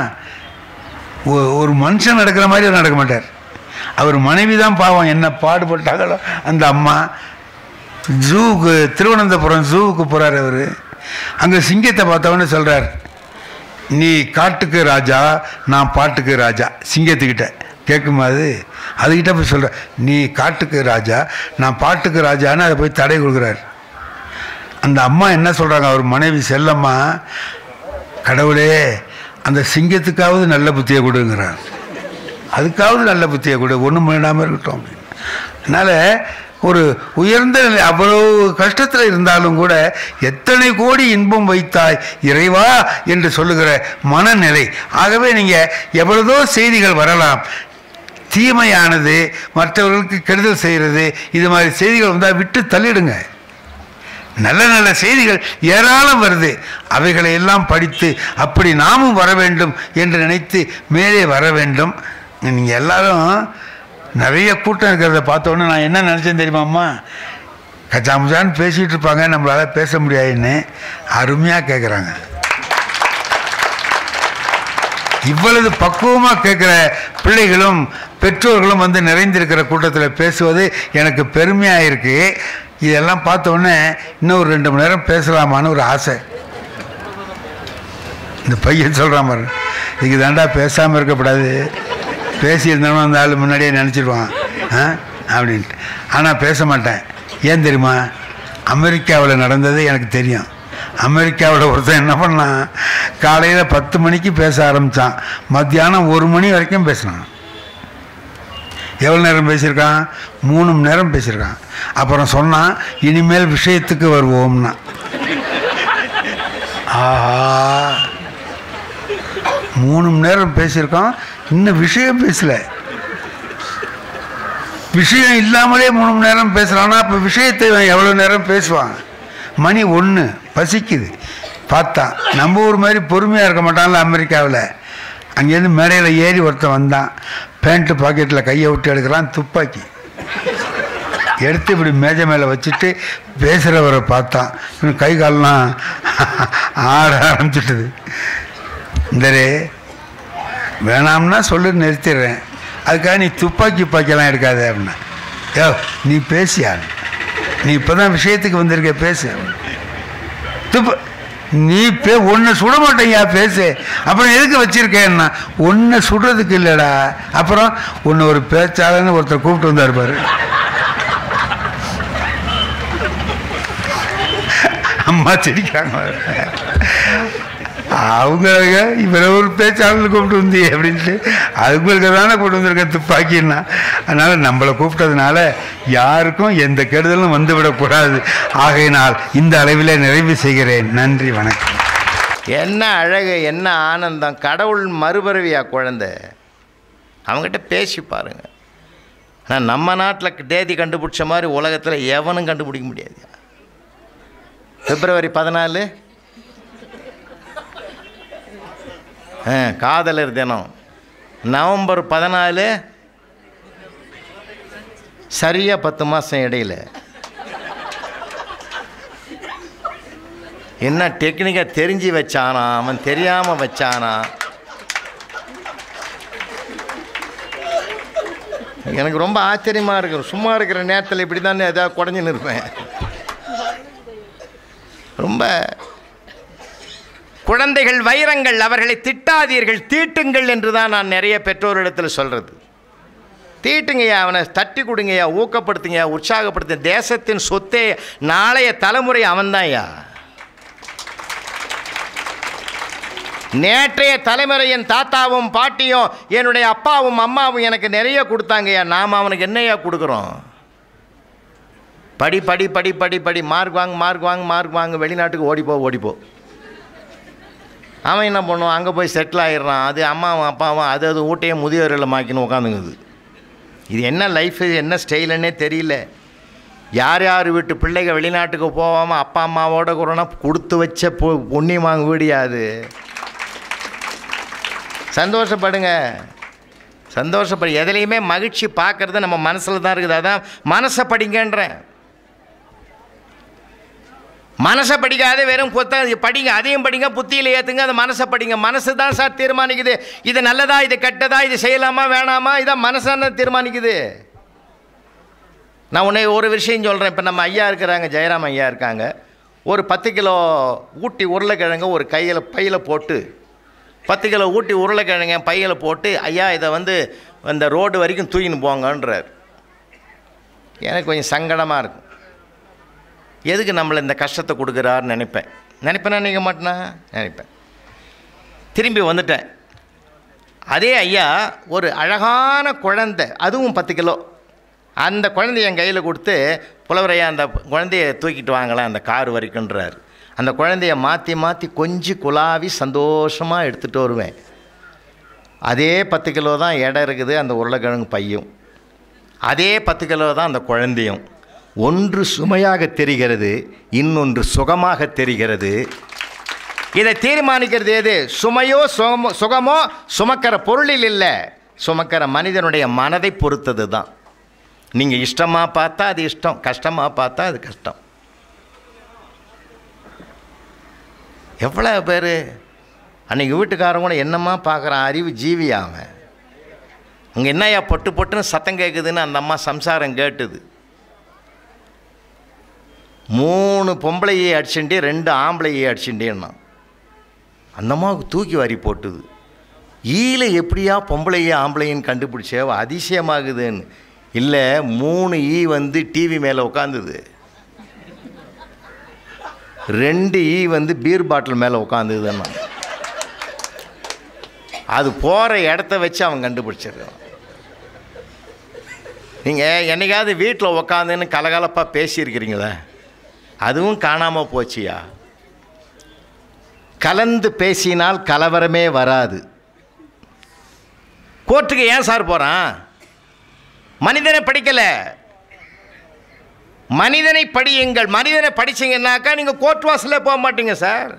ஒரு மனுஷன் நடக்கிற மாதிரி அவர் நடக்க மாட்டார். அவர் மனைவி தான் பாவம், என்ன பாடுபட்டாங்களோ அந்த அம்மா. ஜூவுக்கு, திருவனந்தபுரம் ஜூவுக்கு போகிறார் அவர். அங்கே சிங்கத்தை பார்த்தவொடனே சொல்கிறார், நீ காட்டுக்கு ராஜா, நான் பாட்டுக்கு ராஜா. சிங்கத்துக்கிட்ட கேட்குமா? அதுக்கிட்ட போய் சொல்கிற, நீ காட்டுக்கு ராஜா, நான் பாட்டுக்கு ராஜான்னு அதை போய் தடை கொடுக்குறாரு. அந்த அம்மா என்ன சொல்கிறாங்க, அவர் மனைவி செல்லம்மா, கடவுளே அந்த சிங்கத்துக்காவது நல்ல புத்தியை கொடுங்கிறார். அதுக்காவது நல்ல புத்தியை கொடு, ஒன்றும் வேண்டாமல் இருக்கட்டும். அதனால் ஒரு உயர்ந்த நிலை, அவ்வளவு கஷ்டத்தில் இருந்தாலும் கூட எத்தனை கோடி இன்பம் வைத்தாய் இறைவா என்று சொல்லுகிற மனநிலை. ஆகவே நீங்கள் எவ்வளதோ செய்திகள் வரலாம், தீமையானது மற்றவர்களுக்கு கெடுதல் செய்கிறது, இது மாதிரி செய்திகள் வந்தால் விட்டு தள்ளிடுங்க. நல்ல நல்ல செய்திகள் ஏராளம் வருது, அவைகளை எல்லாம் படித்து அப்படி நாமும் வர வேண்டும் என்று நினைத்து மேலே வர வேண்டும். நீங்கள் எல்லாரும் நிறைய கூட்டம் இருக்கிறத பார்த்தோன்னே நான் என்ன நினச்சேன் தெரியுமாம்மா? கச்சாமுச்சான்னு பேசிகிட்டு இருப்பாங்க, நம்மளால் பேச முடியாதுன்னு அருமையாக கேட்குறாங்க. இவ்வளவு பக்குவமாக கேட்குற பிள்ளைகளும் பெற்றோர்களும் வந்து நிறைந்திருக்கிற கூட்டத்தில் பேசுவது எனக்கு பெருமையாக இருக்குது. இதெல்லாம் பார்த்தோன்னே இன்னும் ஒரு 2 மணி நேரம் பேசலாமான்னு ஒரு ஆசை. இந்த பையன் சொல்கிற மாதிரி, இதுக்கு தாண்டா பேசாமல் இருக்கக்கூடாது, பேசியிருந்தாலும் அந்த ஆள் முன்னாடியே நினச்சிடுவான் அப்படின்ட்டு. ஆனால் பேச மாட்டேன். ஏன் தெரியுமா? அமெரிக்காவில் நடந்தது எனக்கு தெரியும். அமெரிக்காவில் ஒருத்தன் என்ன பண்ணான், காலையில் 10 மணிக்கு பேச ஆரம்பித்தான், மத்தியானம் 1 மணி வரைக்கும் பேசினான். எவ்வளோ நேரம் பேசியிருக்கான்? 3 மணி நேரம் பேசியிருக்கான். அப்புறம் சொன்னான், இனிமேல் விஷயத்துக்கு வருவோம்னா. ஆஹா, 3 மணி நேரம் பேசியிருக்கான், இன்னும் விஷயம் பேசல. விஷயம் இல்லாமலே 3 மணி நேரம் பேசுகிறான்னா அப்போ விஷயத்தை எவ்வளோ நேரம் பேசுவாங்க? மணி 1, பசிக்குது. பார்த்தான், நம்ம ஊர் மாதிரி பொறுமையாக இருக்க மாட்டான்ல அமெரிக்காவில். அங்கேருந்து மேடையில் ஏறி ஒருத்தன் வந்தான், பேண்ட்டு பாக்கெட்டில் கையை விட்டு எடுக்கிறான், துப்பாக்கி எடுத்து இப்படி மேஜை மேலே வச்சுட்டு பேசுகிறவரை பார்த்தான். இன்னும் கை காலெலாம் ஆட ஆரம்பிச்சிட்டுது. இந்தரே வேணாம்னா சொல்லு, நிறுத்திடுறேன், அதுக்காக நீ துப்பாக்கியெல்லாம் எடுக்காத அப்படின்னா. யோ நீ பேசியா, நீ இப்போ தான் விஷயத்துக்கு வந்திருக்க, பேசு. நீ ஒன்று சுட மாட்டேங்க, பேசு. அப்புறம் எதுக்கு வச்சிருக்கேன்னா, ஒன்று சுடுறதுக்கு இல்லைடா. அப்புறம் ஒன்று ஒரு பேச்சாளன்னு ஒருத்தர் கூப்பிட்டு வந்தார் பாரு, அம்மா சிரிக்கிறாங்க. அவங்க இவரை ஒரு பேச்சாளர் கூப்பிட்டு வந்தி அப்படின்ட்டு அதுங்களுக்கு தானே கூப்பிட்டு வந்திருக்க துப்பாக்கின்னா. அதனால் நம்மளை கூப்பிட்டதுனால யாருக்கும் எந்த கெடுதலும் வந்துவிடக்கூடாது. ஆகையினால் இந்த அளவிலே நிறைவு செய்கிறேன். நன்றி, வணக்கம். என்ன அழகு, என்ன ஆனந்தம். கடவுள் மறுபிறவியா குழந்தை, அவங்ககிட்ட பேசி பாருங்க. ஆனால் நம்ம நாட்டில் தேதி கண்டுபிடிச்ச மாதிரி உலகத்தில் எவனும் கண்டுபிடிக்க முடியாது. பிப்ரவரி 14 காதலர் தினம். நவம்பர் 14 சரியாக 10 மாதம் இடையில. என்ன டெக்னிக்காக தெரிஞ்சு வச்சானா அவன், தெரியாமல் வச்சானா? எனக்கு ரொம்ப ஆச்சரியமாக இருக்கும். சும்மா இருக்கிற நேரத்தில் இப்படி தான் எதாவது குறைஞ்சின்னு இருப்பேன். ரொம்ப குழந்தைகள் வைரங்கள், அவர்களை திட்டாதீர்கள், தீட்டுங்கள் என்று தான் நான் நிறைய பெற்றோரிடத்தில் சொல்கிறது. தீட்டுங்கய்யா, அவனை தட்டி கொடுங்கய்யா, ஊக்கப்படுத்துங்கய்யா, உற்சாகப்படுத்துங்க. தேசத்தின் சொத்தே நாளைய தலைமுறை அவன்தான்யா. நேற்றைய தலைமுறை என் தாத்தாவும் பாட்டியும் என்னுடைய அப்பாவும் அம்மாவும் எனக்கு நிறைய கொடுத்தாங்கய்யா. நாம் அவனுக்கு என்னையா கொடுக்குறோம்? படி படி படி படி படி, மார்க் வாங்க மார்க் வாங்க மார்க் வாங்க, வெளிநாட்டுக்கு ஓடிப்போ. அவன் என்ன பண்ணுவான், அங்கே போய் செட்டில் ஆகிடுறான். அது அம்மாவும் அப்பாவும் அது ஊட்டையும் முதியோரில் மாக்கின்னு உட்காந்துங்குது. இது என்ன லைஃபு, என்ன ஸ்டைலுன்னே தெரியல. யார் யார் வீட்டு பிள்ளைகள் வெளிநாட்டுக்கு போகாமல் அப்பா அம்மாவோட கூடனா கொடுத்து வச்ச புண்ணியமாங்க வீடியாது. சந்தோஷப்படுங்க, சந்தோஷப்படு. எதுலேயுமே மகிழ்ச்சி பார்க்குறது நம்ம மனசில் தான் இருக்குது. அதான் மனசை படிங்கன்றேன். மனசை படிக்காத வெறும் படிங்க, அதையும் படிங்க, புத்தியில் ஏற்றுங்க, அந்த மனசை படிங்க. மனசு தான் சார் தீர்மானிக்குது, இது நல்லதா இது கெட்டதா, இது செய்யலாமா வேணாமா, இதான் மனசான தீர்மானிக்குது. நான் உன்னை ஒரு விஷயம் சொல்கிறேன். இப்போ நம்ம ஐயா இருக்கிறாங்க, ஜெயராம் ஐயா இருக்காங்க. ஒரு 10 கிலோ ஊட்டி உருளைக்கிழங்கு ஒரு பையில் போட்டு, 10 கிலோ ஊட்டி உருளைக்கிழங்க பையில் போட்டு, ஐயா இதை அந்த ரோடு வரைக்கும் தூக்கின்னு போங்கன்றார். எனக்கு கொஞ்சம் சங்கடமாக இருக்கும். எதுக்கு நம்மளை இந்த கஷ்டத்தை கொடுக்குறாருன்னு நினைப்பேன்னா நினைக்க மாட்டேனா? நினைப்பேன். திரும்பி வந்துட்டேன். அதே ஐயா ஒரு அழகான குழந்தை, அதுவும் 10 கிலோ. அந்த குழந்தைய என் கையில் கொடுத்து, புலவரையா அந்த குழந்தைய தூக்கிட்டு வாங்கலாம் அந்த கார் வரைக்குன்றார். அந்த குழந்தைய மாற்றி மாற்றி கொஞ்சி குலாவி சந்தோஷமாக எடுத்துகிட்டு வருவேன். அதே 10 கிலோ தான் எடை இருக்குது அந்த உருளைக்கிழங்கு பையும். அதே 10 கிலோ தான் அந்த குழந்தையும். ஒன்று சுமையாக தெரிகிறது, இன்னொன்று சுகமாக தெரிகிறது. இதை தீர்மானிக்கிறது எது? சுமையோ சுகமோ சுமக்கிற பொருளில் இல்லை, சுமக்கிற மனிதனுடைய மனதை பொறுத்தது தான். நீங்கள் இஷ்டமாக பார்த்தா அது இஷ்டம், கஷ்டமாக பார்த்தா அது கஷ்டம். எவ்வளோ பேர் அன்றைக்கி வீட்டுக்காரங்க கூட என்னம்மா பார்க்குறான், அறிவு ஜீவியா அவன். அங்கே என்னையா பொட்டு பொட்டுன்னு சத்தம் கேட்குதுன்னு அந்த அம்மா சம்சாரம் கேட்டுது. 3 பொம்பளையை அடிச்சுட்டே 2 ஆம்பளையை அடிச்சுட்டேன்னா அந்த அம்மாவுக்கு தூக்கி வாரி போட்டுது. ஈல எப்படியா பொம்பளையே ஆம்பளைன்னு கண்டுபிடிச்சே, அதிசயமாகுதுன்னு. இல்லை, 3 ஈ டிவி மேலே உட்காந்துது, 2 ஈ பீர் பாட்டில் மேலே உட்காந்துதுன்னா அது போகிற இடத்த வச்சு அவன் கண்டுபிடிச்சிருக்கான். நீங்கள் என்னைக்காவது வீட்டில் உக்காந்துன்னு கலகலப்பாக பேசியிருக்கிறீங்களே, அதுவும் காணாமல் போச்சியா? கலந்து பேசினால் கலவரமே வராது. கோர்ட்டுக்கு ஏன் சார் போகிறான்? மனிதனை படிக்கலை. மனிதனை படியுங்கள். மனிதனை படிச்சிங்கன்னாக்கா நீங்கள் கோர்ட் வாசலில் போக மாட்டீங்க சார்.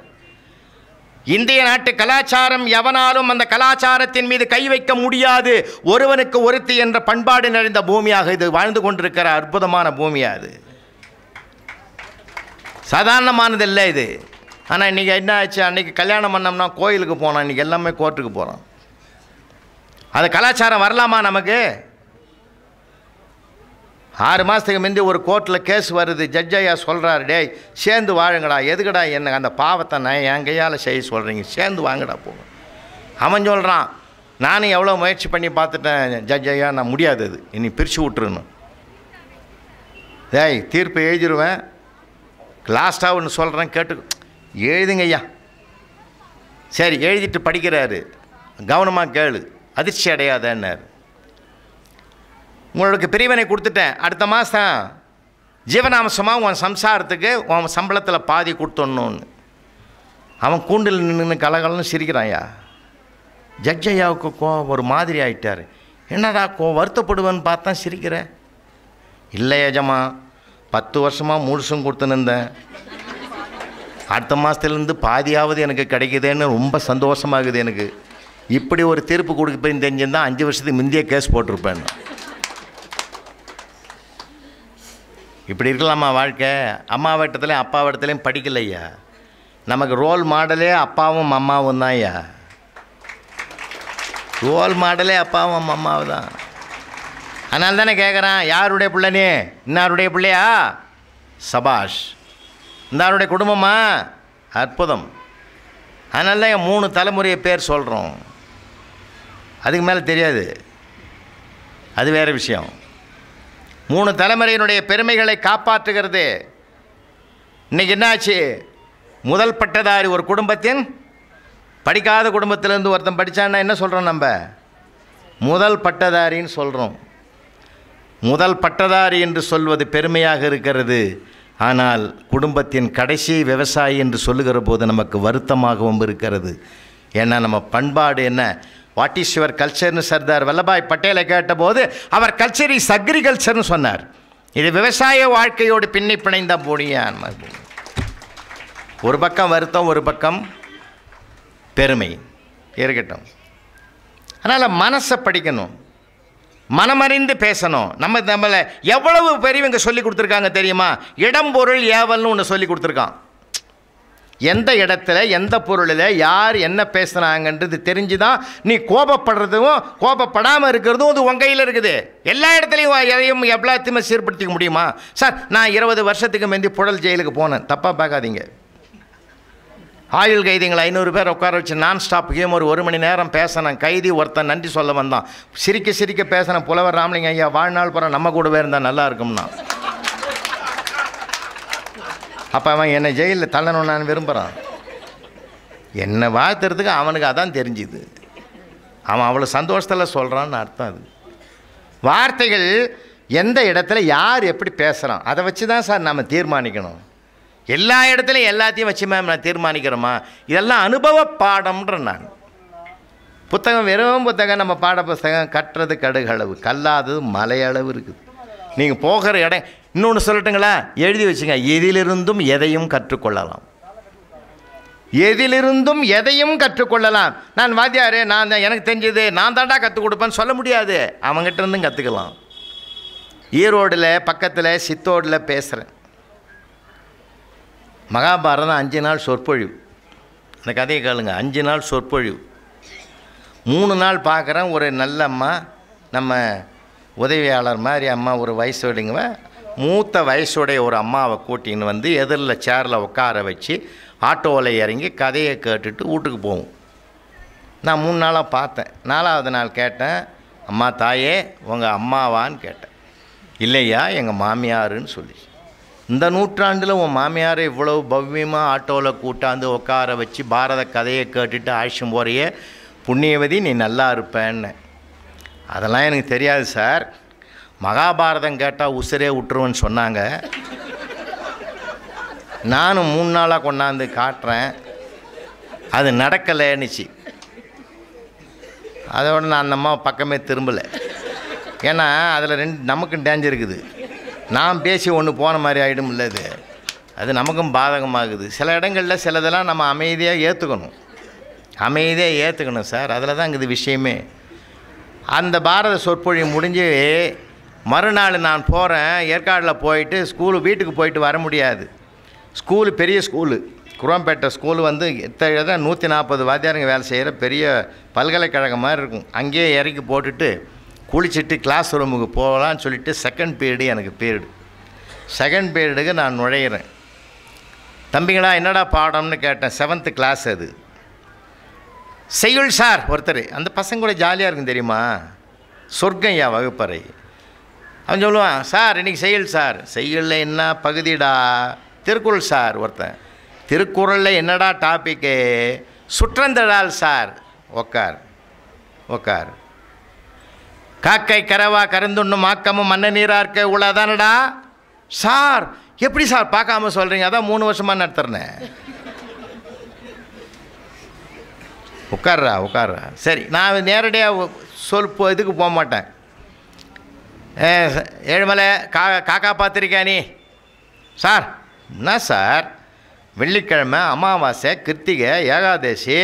இந்திய நாட்டு கலாச்சாரம் எவனாலும் அந்த கலாச்சாரத்தின் மீது கை வைக்க முடியாது. ஒருவனுக்கு ஒருத்தி என்ற பண்பாடு நிறைந்த பூமியாக இது வாழ்ந்து கொண்டிருக்கிற அற்புதமான பூமியா அது. சாதாரணமானது இல்லை இது. ஆனால் இன்றைக்கி என்ன ஆச்சு? அன்றைக்கி கல்யாணம் பண்ணோம்னா கோயிலுக்கு போனோம், இன்றைக்கி எல்லாமே கோர்ட்டுக்கு போகிறோம். அது கலாச்சாரம் வரலாமா நமக்கு? 6 மாதத்துக்கு முந்தி ஒரு கோர்ட்டில் கேஸ் வருது. ஜட்ஜ் ஐயா சொல்கிறார், டேய் சேர்ந்து வாழுங்கடா, எதுக்கடா என்ன அந்த பாவத்தை நான் என் கையால் செய்ய சொல்கிறீங்க, சேர்ந்து வாங்கடா போகும். அவன் சொல்கிறான், நானும் எவ்வளோ முயற்சி பண்ணி பார்த்துட்டேன் ஜட்ஜ் ஐயா, நான் முடியாது, அது இனி பிரித்து விட்டுருணும். டேய் தீர்ப்பு எழுதிடுவேன், லாஸ்ட்டாக ஒன்று சொல்கிறேன் கேட்டு எழுதுங்க ஐயா. சரி எழுதிட்டு படிக்கிறாரு. கவனமாக கேளு, அதிர்ச்சி அடையாதன்னார். உங்களுக்கு பிரிவினை கொடுத்துட்டேன், அடுத்த மாதம் ஜீவனாம்சமாக உன் சம்சாரத்துக்கு உன் சம்பளத்தில் பாதி கொடுத்துடணுன்னு. அவன் கூண்டில் நின்று கலகலன்னு சிரிக்கிறான்யா. ஜட்ஜ் ஐயாவுக்கு ஒரு மாதிரி ஆகிட்டார். என்னடா வருத்தப்படுவேன்னு பார்த்தா சிரிக்கிற? இல்லை எஜமா, 10 வருஷமாக முழுசும் கொடுத்துன்னு அடுத்த மாதத்துலேருந்து பாதியாவது எனக்கு கிடைக்குதுன்னு ரொம்ப சந்தோஷமாகுது எனக்கு. இப்படி ஒரு தீர்ப்பு கொடுப்பேன்னு தெரிஞ்சிருந்தால் 5 வருஷத்துக்கு முந்தைய கேஸ் போட்டிருப்பேன். இப்படி இருக்கலாமா வாழ்க்கை? அம்மா வீட்டத்துலேயும் அப்பா வீட்டத்துலேயும் படிக்கலையா? நமக்கு ரோல் மாடலே அப்பாவும் அம்மாவும் தான் ஐயா. ரோல் மாடலே அப்பாவும் அம்மாவும் தான். அதனால தானே கேட்குறான், யாருடைய பிள்ளைனே? இன்னாருடைய பிள்ளையா? சபாஷ். இந்தாருடைய குடும்பமா? அற்புதம். அதனால தான் 3 தலைமுறையை பேர் சொல்கிறோம். அதுக்கு மேலே தெரியாது, அது வேறு விஷயம். 3 தலைமுறையினுடைய பெருமைகளை காப்பாற்றுகிறது. இன்றைக்கி என்னாச்சு? முதல் பட்டதாரி ஒரு குடும்பத்தின், படிக்காத குடும்பத்திலேருந்து ஒருத்தன் படித்தான்னா என்ன சொல்கிறோம்? நம்ம முதல் பட்டதாரின்னு சொல்கிறோம். முதல் பட்டதாரி என்று சொல்வது பெருமையாக இருக்கிறது. ஆனால் குடும்பத்தின் கடைசி விவசாயி என்று சொல்லுகிற போது நமக்கு வருத்தமாகவும் இருக்கிறது. ஏன்னா நம்ம பண்பாடு என்ன? வாட் இஸ் யுவர் கல்ச்சர்னு சர்தார் வல்லபாய் பட்டேலை கேட்டபோது அவர் கல்ச்சர் இஸ் அக்ரிகல்ச்சர்னு சொன்னார். இது விவசாய வாழ்க்கையோடு பின்னி பிணைந்த பொடியான். ஒரு பக்கம் வருத்தம், ஒரு பக்கம் பெருமை இருக்கட்டும். அதனால் மனசை படிக்கணும், மனமறிந்து பேசணும். நம்மளை எவ்வளவு பெரியவங்க சொல்லி கொடுத்துருக்காங்க தெரியுமா? இடம் பொருள் ஏவல்னு ஒன்று சொல்லி கொடுத்துருக்கான். எந்த இடத்துல எந்த பொருளில் யார் என்ன பேசுனாங்கன்றது தெரிஞ்சு தான் நீ கோபப்படுறதும் கோபப்படாமல் இருக்கிறதும் அது உன் கையில் இருக்குது. எல்லா இடத்துலையும் எதையும் எல்லாத்தையுமே சீர்படுத்திக்க முடியுமா? சார் நான் 20 வருஷத்துக்கு முந்தி புழல் ஜெயிலுக்கு போனேன், தப்பாக பார்க்காதீங்க. ஆயுள் கைதிங்களை 500 பேர் உட்கார வச்சு நான் ஸ்டாப் ஹியூமர் 1 மணி நேரம் பேசினேன். கைதி ஒருத்தன் நன்றி சொல்ல வந்தான். சிரிக்க சிரிக்க பேசினேன். புலவர் ராமலிங்க ஐயா வாழ்நாள் பூரா நம்ம கூடவே இருந்தால் நல்லா இருக்கும்னா. அப்போ அவன் என்னை ஜெயிலில் தள்ளணும்னு நான் விரும்புகிறான். என்னை வாழ்த்துறதுக்கு அவனுக்கு அதான் தெரிஞ்சுது. அவன் அவ்வளோ சந்தோஷத்தில் சொல்கிறான்னு அர்த்தம். அது வார்த்தைகள் எந்த இடத்துல யார் எப்படி பேசுகிறான் அதை வச்சு தான் சார் நம்ம தீர்மானிக்கணும். எல்லா இடத்துலையும் எல்லாத்தையும் வச்சு மேம் நான் தீர்மானிக்கிறோமா? இதெல்லாம் அனுபவ பாடம்ன்ற நான். புத்தகம் வெறும் புத்தகம், நம்ம பாட புத்தகம் கட்டுறது கடுகளவு, கல்லாதது மலையளவு இருக்குது. நீங்கள் போகிற இடம். இன்னொன்று சொல்லட்டுங்களா? எழுதி வச்சுங்க, எதிலிருந்தும் எதையும் கற்றுக்கொள்ளலாம். எதிலிருந்தும் எதையும் கற்றுக்கொள்ளலாம். நான் வாத்தியார், நான் தான் எனக்கு தெரிஞ்சது நான் தாண்டா கற்றுக் கொடுப்பேன்னு சொல்ல முடியாது. அவங்ககிட்ட இருந்தும் கற்றுக்கலாம். ஈரோடில் பக்கத்தில் சித்தோடில் பேசுகிறேன். மகாபாரதம் 5 நாள் சொற்பொழிவு. அந்த கதையை கேளுங்க. 5 நாள் சொற்பொழிவு. 3 நாள் பார்க்குறேன். ஒரு நல்ல அம்மா, நம்ம உதவியாளர் மாதிரி அம்மா, ஒரு வயசோடைங்க, மூத்த வயசுடைய ஒரு அம்மாவை கூட்டின்னு வந்து எதிரில் சேரில் உட்கார வச்சு ஆட்டோவில் இறங்கி கதையை கேட்டுட்டு வீட்டுக்கு போவோம். நான் 3 நாளாக பார்த்தேன். 4ஆவது நாள் கேட்டேன், அம்மா தாயே உங்கள் அம்மாவான்னு கேட்டேன். இல்லையா எங்கள் மாமியாருன்னு சொல்லி. இந்த நூற்றாண்டில் உன் மாமியாரை இவ்வளவு பவ்யமாக ஆட்டோவில் கூட்டாந்து உட்கார வச்சு பாரத கதையை கேட்டுட்டு ஆயுஷம் போகிறையே புண்ணியவதி, நீ நல்லா இருப்பேன்னு. அதெல்லாம் எனக்கு தெரியாது சார். மகாபாரதம் கேட்டால் உசுரே விட்டுருவேன்னு சொன்னாங்க. நானும் 3 நாளாக கொண்டாந்து காட்டுறேன். அது நடக்கலைன்னுச்சு. அதோட நான் அந்த அம்மா பக்கமே திரும்பலை. ஏன்னா அதில் நமக்கும் டேஞ்சர் இருக்குது. நான் பேசி ஒன்று போன மாதிரி ஆகிடும் இல்லை, அது நமக்கும் பாதகமாகுது. சில இடங்களில் சிலதெல்லாம் நம்ம அமைதியாக ஏற்றுக்கணும் சார். அதில் தான் இருக்குது விஷயமே. அந்த பாரத சொற்பொழிவு முடிஞ்சு மறுநாள் நான் போகிறேன். ஏற்காடில் போயிட்டு வீட்டுக்கு போயிட்டு வர முடியாது. பெரிய ஸ்கூலு, குரோம்பேட்டை ஸ்கூலு வந்து 140 வாத்தியாருங்க வேலை செய்கிற பெரிய பல்கலைக்கழகம் மாதிரி இருக்கும். அங்கேயே இறக்கி போட்டுட்டு குளிச்சுட்டு கிளாஸ் ரூமுக்கு போகலான்னு சொல்லிட்டு செகண்ட் பீரியடுக்கு நான் நுழையிறேன். தம்பிங்களா என்னடா பாடம்னு கேட்டேன். 7th class. அது செய்யுள் சார் ஒருத்தர். அந்த பசங்க கூட ஜாலியாக இருக்கும் தெரியுமா, சொர்க்கம் வகுப்பறை. அவன் சொல்லுவான், சார் இன்றைக்கி செய்யுள் சார். செய்யுளில் என்ன பகுதிடா? திருக்குறள் சார். ஒருத்தன், திருக்குறளில் என்னடா டாப்பிக்கு? சுற்றந்தழால் சார். உக்கார். காக்கை கரவா கருந்துண்ணும் ஆக்கமும் மண்ண நீரார்க்க உள்ளதானடா சார். எப்படி சார் பார்க்காம சொல்கிறீங்க? அதான் 3 வருஷமாக நடத்துறேன். உட்கார்றா. சரி, நான் நேரடியாக இதுக்கு போக மாட்டேன். ஏழுமலை காக்கா பார்த்துருக்கியா நீ? சார் என்ன சார், வெள்ளிக்கிழமை, அமாவாசை, கிருத்திகை, ஏகாதசி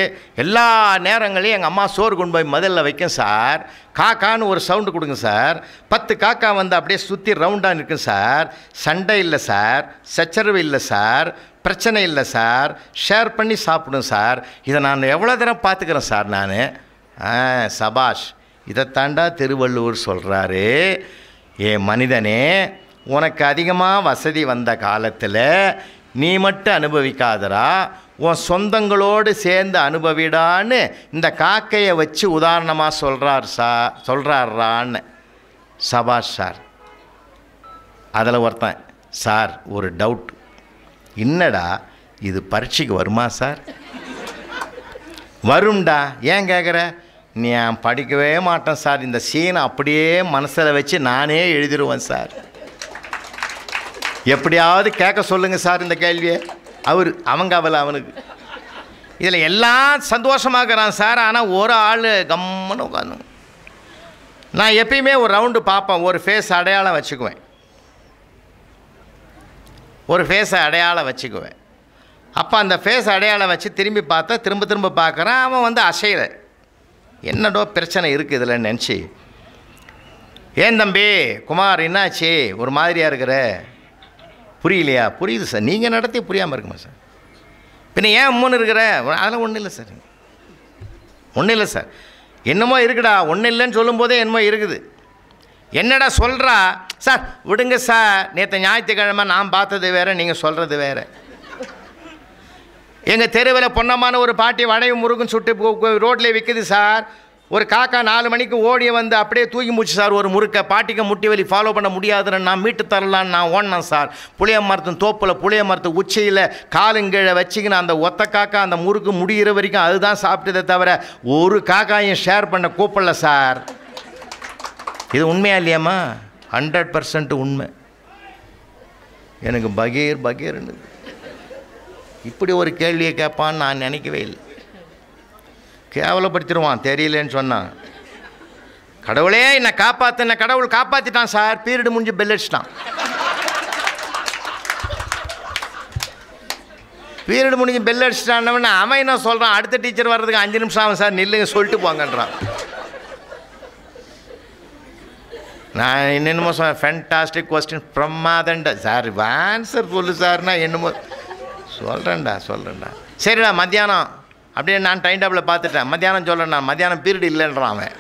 எல்லா நேரங்களையும் எங்கள் அம்மா சோறு கொண்டு போய் முதல்ல வைக்கும் சார். காக்கான்னு ஒரு சவுண்டு கொடுங்க சார். 10 காக்கா வந்து அப்படியே சுற்றி ரவுண்டாக நிற்கும் சார். சண்டை இல்லை சார், சச்சரவு இல்லை சார், பிரச்சனை இல்லை சார், ஷேர் பண்ணி சாப்பிடும் சார். இதை நான் எவ்வளோ தரம் பார்த்துக்கிறேன் சார் நான். சபாஷ், இதைத்தாண்டா திருவள்ளுவர் சொல்கிறாரு. மனிதனே, உனக்கு அதிகமாக வசதி வந்த காலத்தில் நீ மட்டும் அனுபவிக்காதரா, உன் சொந்தங்களோடு சேர்ந்து அனுபவிடான்னு இந்த காக்கையை வச்சு உதாரணமாக சொல்கிறாரான்னு. சபாஷ் சார். அதில் ஒருத்தன், சார் ஒரு டவுட். என்னடா இது, பரீட்சைக்கு வருமா சார்? வரும்டா. ஏன் கேட்குற? நான் படிக்கவே மாட்டேன் சார். இந்த சீனை அப்படியே மனசில் வச்சு நானே எழுதிடுவேன் சார். எப்படியாவது கேட்க சொல்லுங்கள் சார் இந்த கேள்வியை. அவனுக்கு இதில் எல்லாம் சந்தோஷமாகறான் சார். ஆனால் ஒரு ஆள் கம்முன்னு உட்காந்து. நான் எப்பயுமே ஒரு ரவுண்டு பார்ப்பேன், ஒரு ஃபேஸ் அடையாளம் வச்சுக்குவேன். அப்போ அந்த ஃபேஸ் அடையாளம் வச்சு திரும்பி பார்த்தா திரும்ப பார்க்குறான். அவன் வந்து அசையலை. என்னடோ பிரச்சனை இருக்குது இதில் நினச்சி. ஏன் தம்பி குமார் என்னாச்சு, ஒரு மாதிரியாக இருக்கிற? புரியலையா? புரியுது சார். நீங்கள் நடத்தி புரியாமல் இருக்குமா சார்? பின்ன ஏன் மூணு இருக்கிற? அதெல்லாம் ஒன்றும் இல்லை சார். என்னமோ இருக்குடா. ஒன்றும் இல்லைன்னு சொல்லும்போதே என்னமோ இருக்குது. என்னடா சொல்கிறா சார்? விடுங்க சார், நேற்று ஞாயிற்றுக்கிழமை நான் பார்த்தது வேறு, நீங்கள் சொல்கிறது வேறு. எங்கள் தெருவில் பொன்னமான ஒரு பாட்டி வடையும் முருகும் சுட்டு ரோட்டில் விற்குது சார். ஒரு காக்கா 4 மணிக்கு ஓடிய வந்து அப்படியே தூக்கி மூச்சு சார் ஒரு முறுக்க. பாட்டிக்கு முட்டி வலி ஃபாலோ பண்ண முடியாதுன்னு நான் மீட்டு தரலான்னு நான் ஓடினேன் சார். புளிய மரத்தின் தோப்பில் புளிய மரத்து உச்சியில் காலுங்கீழே வச்சுக்கின்னு அந்த ஒத்த காக்கா அந்த முறுக்கு முடிகிற வரைக்கும் அதுதான் சாப்பிட்டதே தவிர ஒரு காக்காயும் ஷேர் பண்ண கூப்பிடல சார். இது உண்மையா இல்லையாம்மா? 100% உண்மை. எனக்கு பகீர்னு இப்படி ஒரு கேள்வியை கேட்பான்னு நான் நினைக்கவே இல்லை. கேவலப்படுத்திடுவான் தெரியலேன்னு சொன்னான். கடவுளே என்னை காப்பாற்றின, கடவுள் காப்பாற்றிட்டான் சார். பீரியடு முடிஞ்சு பெல் அடிச்சிட்டான். பீரியடு முடிஞ்சு பெல் அடிச்சிட்டான்னு அவன் என்ன சொல்கிறான், அடுத்த டீச்சர் வர்றதுக்கு 5 நிமிஷம் ஆகும் சார், நில்லுங்க சொல்லிட்டு போங்கன்றான். நான் என்னென்னமோ சொன்னேன், ஃபேண்டாஸ்டிக் கொஸ்டின், பிரமாதண்டா சார், ஆன்சர் சொல்லு சார்னா என்னமோ சொல்கிறேன்டா. சரிடா மத்தியானம் அப்படியே நான் டைம் டேபிளில் பார்த்துட்டேன். மத்தியானம் சொல்கிறேன், மத்தியானம் பீரியட் இல்லைன்றான் அவன்.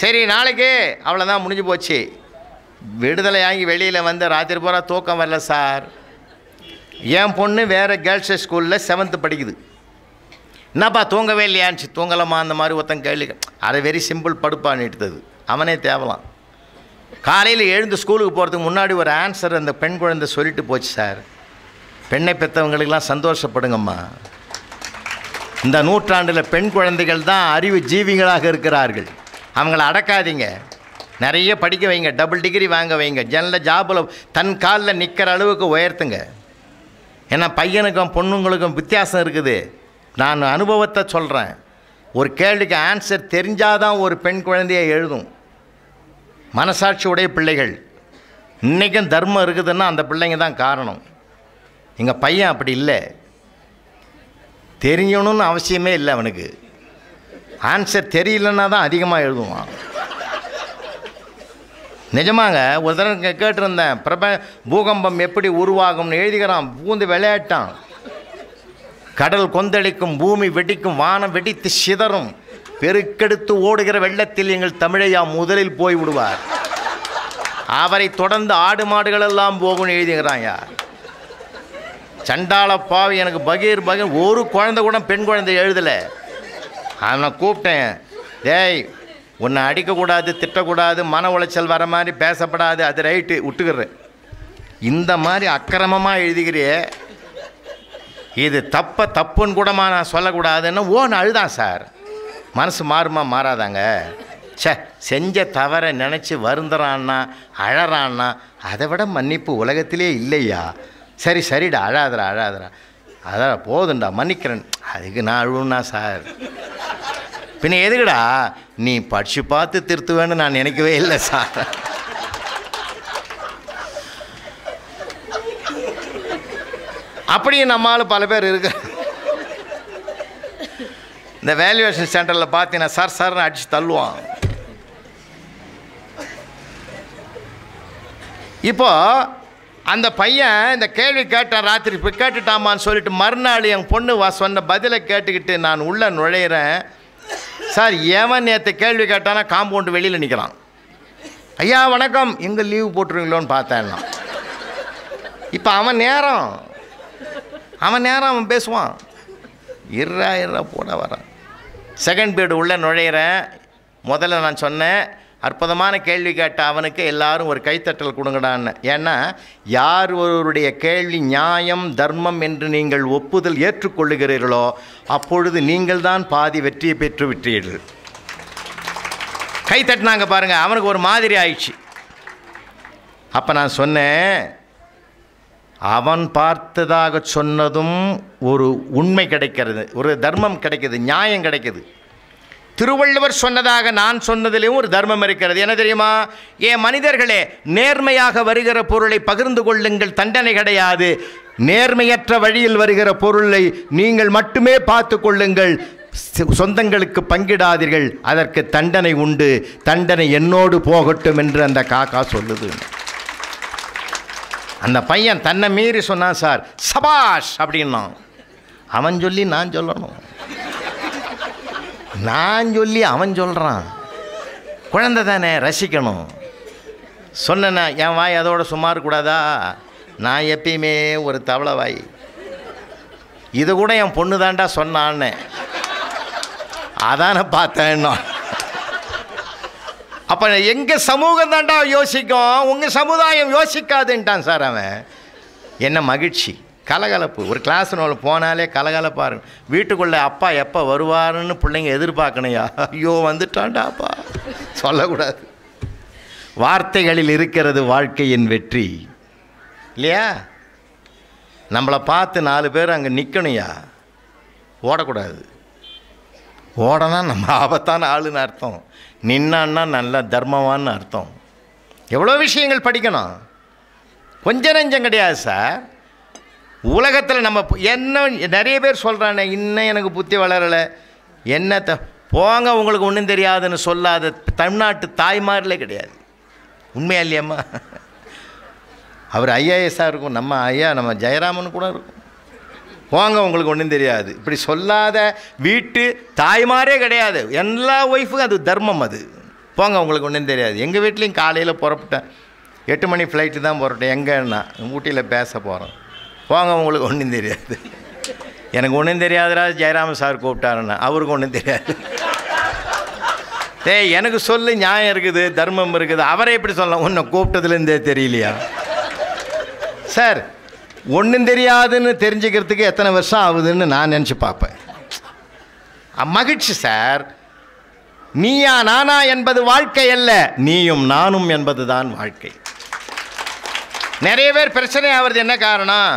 சரி நாளைக்கு அவ்வளோதான், முடிஞ்சு போச்சு. விடுதலை ஆகி வெளியில் வந்து ராத்திரி பூரா தூக்கம் வரல சார். என் பொண்ணு வேறு கேர்ள்ஸ் ஸ்கூலில் 7th படிக்குது. என்னப்பா தூங்கவே இல்லையான்னு. தூங்கலாமா அந்த மாதிரி ஒருத்தன் கேள்வி. அதை வெரி சிம்பிள், படுப்பான்னுட்டுது. அவனே தேவலாம். காலையில் எழுந்து ஸ்கூலுக்கு போகிறதுக்கு முன்னாடி ஒரு ஆன்சர் அந்த பெண் குழந்தை சொல்லிட்டு போச்சு சார். பெண்ணை பெற்றவங்களுக்கெல்லாம் சந்தோஷப்படுங்கம்மா. இந்த நூற்றாண்டில் பெண் குழந்தைகள் தான் அறிவு ஜீவிகளாக இருக்கிறார்கள். அவங்கள அடக்காதீங்க. நிறைய படிக்க வைங்க, டபுள் டிகிரி வாங்க வைங்க, ஜாபில் தன் காலில் நிற்கிற அளவுக்கு உயர்த்துங்க. ஏன்னா பையனுக்கும் பொண்ணுங்களுக்கும் வித்தியாசம் இருக்குது. நான் அனுபவத்தை சொல்கிறேன். ஒரு கேள்விக்கு ஆன்சர் தெரிஞ்சாதான் ஒரு பெண் குழந்தையை எழுதும். மனசாட்சி உடைய பிள்ளைகள் இன்றைக்கும் தர்மம் இருக்குதுன்னா அந்த பிள்ளைங்க தான் காரணம். எங்கள் பையன் அப்படி இல்லை, தெரியணும்னு அவசியமே இல்லை. அவனுக்கு ஆன்சர் தெரியலன்னா தான் அதிகமாக எழுதுவான். நிஜமாங்க. ஒரு தடவை கேட்டிருந்தேன், பூகம்பம் எப்படி உருவாகும்னு எழுதிக்கிறான். பூந்து விளையாட்டான். கடல் கொந்தளிக்கும், பூமி வெடிக்கும், வானம் வெடித்து சிதறும், பெருக்கெடுத்து ஓடுகிற வெள்ளத்தில் எங்கள் தமிழையா முதலில் போய் விடுவார், அவரை தொடர்ந்து ஆடு மாடுகள் எல்லாம் போகும்னு எழுதிக்கிறான். யார் சண்டாள பாவி, எனக்கு பகீர் ஒரு குழந்தை கூட பெண் குழந்தை எழுதலை. அவனை கூப்பிட்டேன், டேய் உன்னை அடிக்கக்கூடாது, திட்டக்கூடாது, மன உளைச்சல் வர மாதிரி பேசப்படாது, அது ரைட்டு விட்டுக்கிறேன். இந்த மாதிரி அக்கிரமமாக எழுதிக்கிறியே, இது தப்புன்னு கூட நான் சொல்லக்கூடாதுன்னு ஓன்னு அழுதான் சார். மனசு மாறுமா மாறாதாங்க? செஞ்ச தவறை நினச்சி வருந்துறான்னா அழறான்னா அதை விட மன்னிப்பு உலகத்திலே இல்லையா? சரிடா அழாதரா அதான் போதுண்டா மன்னிக்கிறேன். அதுக்கு நான் அழுவுன்னா சார், பின்ன எதுக்குடா நீ படிச்சு பார்த்து திருத்துவேன்னு நான் நினைக்கவே இல்லை சார். அப்படியும் நம்மளால் பல பேர் இருக்கு. இந்த வேல்யூவேஷன் சென்டரில் பார்த்தீங்கன்னா சார்னு அடித்து தள்ளுவான். இப்போ அந்த பையன் இந்த கேள்வி கேட்டான், ராத்திரி இப்போ கேட்டுட்டாமான்னு சொல்லிட்டு மறுநாள் என் பொண்ணு சொன்ன பதிலை கேட்டுக்கிட்டு நான் உள்ளே நுழையிறேன். சார் எவன் நேற்று கேள்வி கேட்டானா காம்பவுண்டு வெளியில் நிற்கிறான். ஐயா வணக்கம், எங்கே லீவு போட்டுருவீங்களோன்னு பார்த்தேன்னா. இப்போ அவன் நேரம் அவன் பேசுவான். இர்ரா போட வரான். செகண்ட் பீரியட் உள்ளே நுழையிறேன். முதல்ல நான் சொன்னேன், அற்புதமான கேள்வி கேட்ட அவனுக்கு எல்லாரும் ஒரு கைத்தட்டல் கொடுங்கடான்னு. ஏன்னா யார் ஒருவருடைய கேள்வி நியாயம் தர்மம் என்று நீங்கள் ஒப்புதல் ஏற்றுக்கொள்ளுகிறீர்களோ அப்பொழுது நீங்கள் தான் பாதி வெற்றியை பெற்று விட்டீர்கள். கைத்தட்டினாங்க பாருங்கள், அவனுக்கு ஒரு மாதிரி ஆயிடுச்சு. அப்போ நான் சொன்னேன், அவன் பார்த்ததாக சொன்னதும் ஒரு உண்மை கிடைக்கிறது, ஒரு தர்மம் கிடைக்கிது, நியாயம் கிடைக்கிது. திருவள்ளுவர் சொன்னதாக நான் சொன்னதிலேயும் ஒரு தர்மம் இருக்கிறது. என்ன தெரியுமா? மனிதர்களே, நேர்மையாக வருகிற பொருளை பகிர்ந்து கொள்ளுங்கள், தண்டனை கிடையாது. நேர்மையற்ற வழியில் வருகிற பொருளை நீங்கள் மட்டுமே பார்த்து கொள்ளுங்கள், சொந்தங்களுக்கு பங்கிடாதீர்கள், அதற்கு தண்டனை உண்டு, தண்டனை என்னோடு போகட்டும் என்று அந்த காக்கா சொல்லுது. அந்த பையன் தன்னை மீறி சொன்னான் சார், சபாஷ் அப்படின்னா. அவன் சொல்லி நான் சொல்லணும், நான் சொல்லி அவன் சொல்கிறான். குழந்தை தானே, ரசிக்கணும். சொன்னேன்னா என் வாய் அதோட சும்மா இருக்கக்கூடாதா? நான் எப்பயுமே ஒரு தவளை வாய். இது கூட என் பொண்ணு தாண்டா சொன்னான்னு அதான பார்த்தேன்னா. அப்போ எங்கள் சமூகம் தாண்டா யோசிக்கும், உங்கள் சமுதாயம் யோசிக்காதுன்ட்டான் சார் அவன். என்ன மகிழ்ச்சி, கலகலப்பு. ஒரு கிளாஸ் ரூமில் போனாலே கலகலப்பாக இருக்கும். வீட்டுக்குள்ளே அப்பா எப்போ வருவாருன்னு பிள்ளைங்க எதிர்பார்க்கணையா? ஐயோ வந்துட்டான்டா அப்பா சொல்லக்கூடாது. வார்த்தைகளில் இருக்கிறது வாழ்க்கையின் வெற்றி இல்லையா? நம்மளை பார்த்து 4 பேர் அங்கே நிற்கணுயா, ஓடக்கூடாது. ஓடனா நம்ம ஆபத்தான ஆளுன்னு அர்த்தம், நின்னான்னா நல்ல தர்மவான்னு அர்த்தம். எவ்வளோ விஷயங்கள் படிக்கணும், கொஞ்சம் நெஞ்சம் கிடையாது சார். உலகத்தில் நம்ம என்ன நிறைய பேர் சொல்கிறானே, இன்னும் எனக்கு புத்தி வளரலை, என்னத்தை போங்க உங்களுக்கு ஒன்றும் தெரியாதுன்னு சொல்லாத தமிழ்நாட்டு தாய்மாரிலே கிடையாது. உண்மையா இல்லையம்மா? அவர் ஐஏஎஸ்ஸாக இருக்கும், நம்ம ஐயா நம்ம ஜெயராமன் கூட இருக்கும். போங்க உங்களுக்கு ஒன்றும் தெரியாது இப்படி சொல்லாத வீட்டு தாய்மாரே கிடையாது. எல்லா ஒய்ஃபுக்கும் அது தர்மம். அது போங்க உங்களுக்கு ஒன்றும் தெரியாது. எங்கள் வீட்லேயும் காலையில் புறப்பட்டேன், 8 மணி ஃப்ளைட்டு தான் புறப்பட்டேன். எங்கன்னா ஊட்டியில் பேச போகிறோம். போங்க உங்களுக்கு ஒன்றும் தெரியாது. எனக்கு ஒன்றும் தெரியாதுடா ஜெயராமன் சார் கூப்பிட்டாருன்னா, அவருக்கு ஒன்றும் தெரியாது. எனக்கு சொல்லு, நியாயம் இருக்குது, தர்மம் இருக்குது. அவரே எப்படி சொல்லலாம், உன்னை கூப்பிட்டதுலேருந்தே தெரியலையா சார்? ஒன்றும் தெரியாதுன்னு தெரிஞ்சுக்கிறதுக்கு எத்தனை வருஷம் ஆகுதுன்னு நான் நினச்சி பார்ப்பேன். மகிழ்ச்சி சார். நீயா நானா என்பது வாழ்க்கை அல்ல, நீயும் நானும் என்பது தான் வாழ்க்கை. நிறைய பேர் பிரச்சனை ஆகிறது என்ன காரணம்?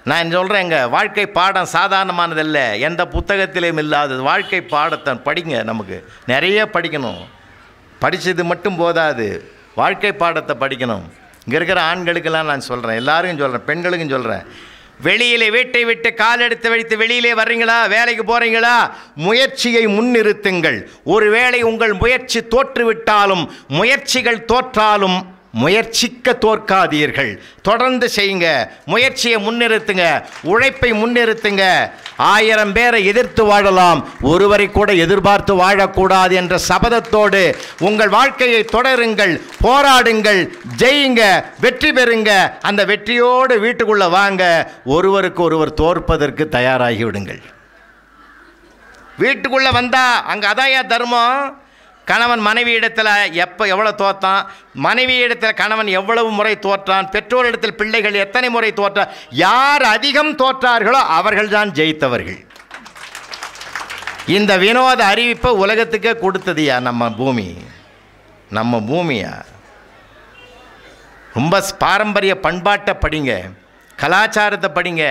நான் சொல்கிறேங்க, வாழ்க்கை பாடம் சாதாரணமானதல்ல, எந்த புத்தகத்திலையும் இல்லாதது. வாழ்க்கை பாடத்தை படிங்க. நமக்கு நிறைய படிக்கணும். படித்தது மட்டும் போதாது, வாழ்க்கை பாடத்தை படிக்கணும். இங்கே இருக்கிற ஆண்களுக்கெல்லாம் நான் சொல்கிறேன், எல்லாருக்கும் சொல்கிறேன், பெண்களுக்கும் சொல்கிறேன். வெளியிலே வீட்டை விட்டு கால் எடுத்து வைத்து வெளியிலே வர்றீங்களா, வேலைக்கு போகிறீங்களா, முயற்சியை முன்னிறுத்துங்கள். ஒருவேளை உங்கள் முயற்சி தோற்றுவிட்டாலும், முயற்சிகள் தோற்றாலும் முயற்சிக்க தோற்காதீர்கள். தொடர்ந்து செய்யுங்க, முயற்சியை முன்னிறுத்துங்க, உழைப்பை முன்னிறுத்துங்க. 1000 பேரை எதிர்த்து வாழலாம், ஒருவரை கூட எதிர்பார்த்து வாழக்கூடாது என்ற சபதத்தோடு உங்கள் வாழ்க்கையை தொடருங்கள், போராடுங்கள், ஜெயிங்க, வெற்றி பெறுங்க. அந்த வெற்றியோடு வீட்டுக்குள்ளே வாங்க. ஒருவருக்கு ஒருவர் தோற்பதற்கு தயாராகி விடுங்கள். வீட்டுக்குள்ளே வந்தா அங்கே அதாயா தர்மம். கணவன் மனைவி இடத்துல எவ்வளோ தோற்றான், மனைவி இடத்துல கணவன் எவ்வளவு முறை தோற்றான், பெற்றோர் இடத்தில் பிள்ளைகள் எத்தனை முறை தோற்றார், யார் அதிகம் தோற்றார்களோ அவர்கள்தான் ஜெயித்தவர்கள். இந்த வினோத அறிவிப்பை உலகத்துக்கே கொடுத்ததுயா நம்ம பூமி. நம்ம பூமியா ரொம்ப பாரம்பரிய பண்பாட்டை படிங்க, கலாச்சாரத்தை படிங்க.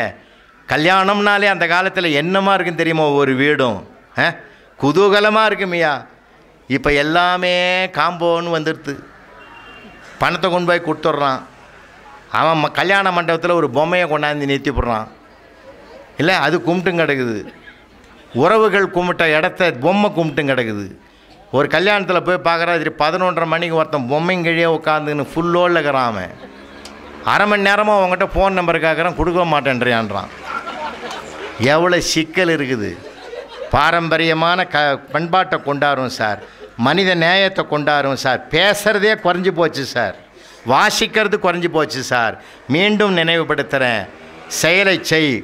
கல்யாணம்னாலே அந்த காலத்தில் என்னமா இருக்குன்னு தெரியுமா, ஒரு வீடும் குதூகலமாக இருக்குமையா. இப்போ எல்லாமே காம்போன்னு வந்துடுது. பணத்தை கொண்டு போய் கொடுத்துட்றான். அவன் கல்யாண மண்டபத்தில் ஒரு பொம்மையை கொண்டாந்து நிறுத்தி போடுறான். இல்லை, அது கும்பிட்டும் கிடக்குது. உறவுகள் கும்பிட்ட இடத்த பொம்மை கும்பிட்டும் கிடக்குது. ஒரு கல்யாணத்தில் போய் பார்க்குறா, இது 11:30 மணிக்கு ஒருத்தன் பொம்மைங்கழியே உட்காந்துன்னு ஃபுல்லோடு இருக்கிறான். அவன் அரை மணி நேரமாக அவங்ககிட்ட ஃபோன் நம்பர் கேட்குறான், கொடுக்க மாட்டேன்றான்றான். எவ்வளோ சிக்கல் இருக்குது. பாரம்பரியமான பண்பாட்டை கொண்டாடும் சார், மனித நேயத்தை கொண்டாடும் சார். பேசுகிறதே குறைஞ்சி போச்சு சார், வாசிக்கிறது குறைஞ்சி போச்சு சார். மீண்டும் நினைவுபடுத்துகிறேன், செயலை செய்,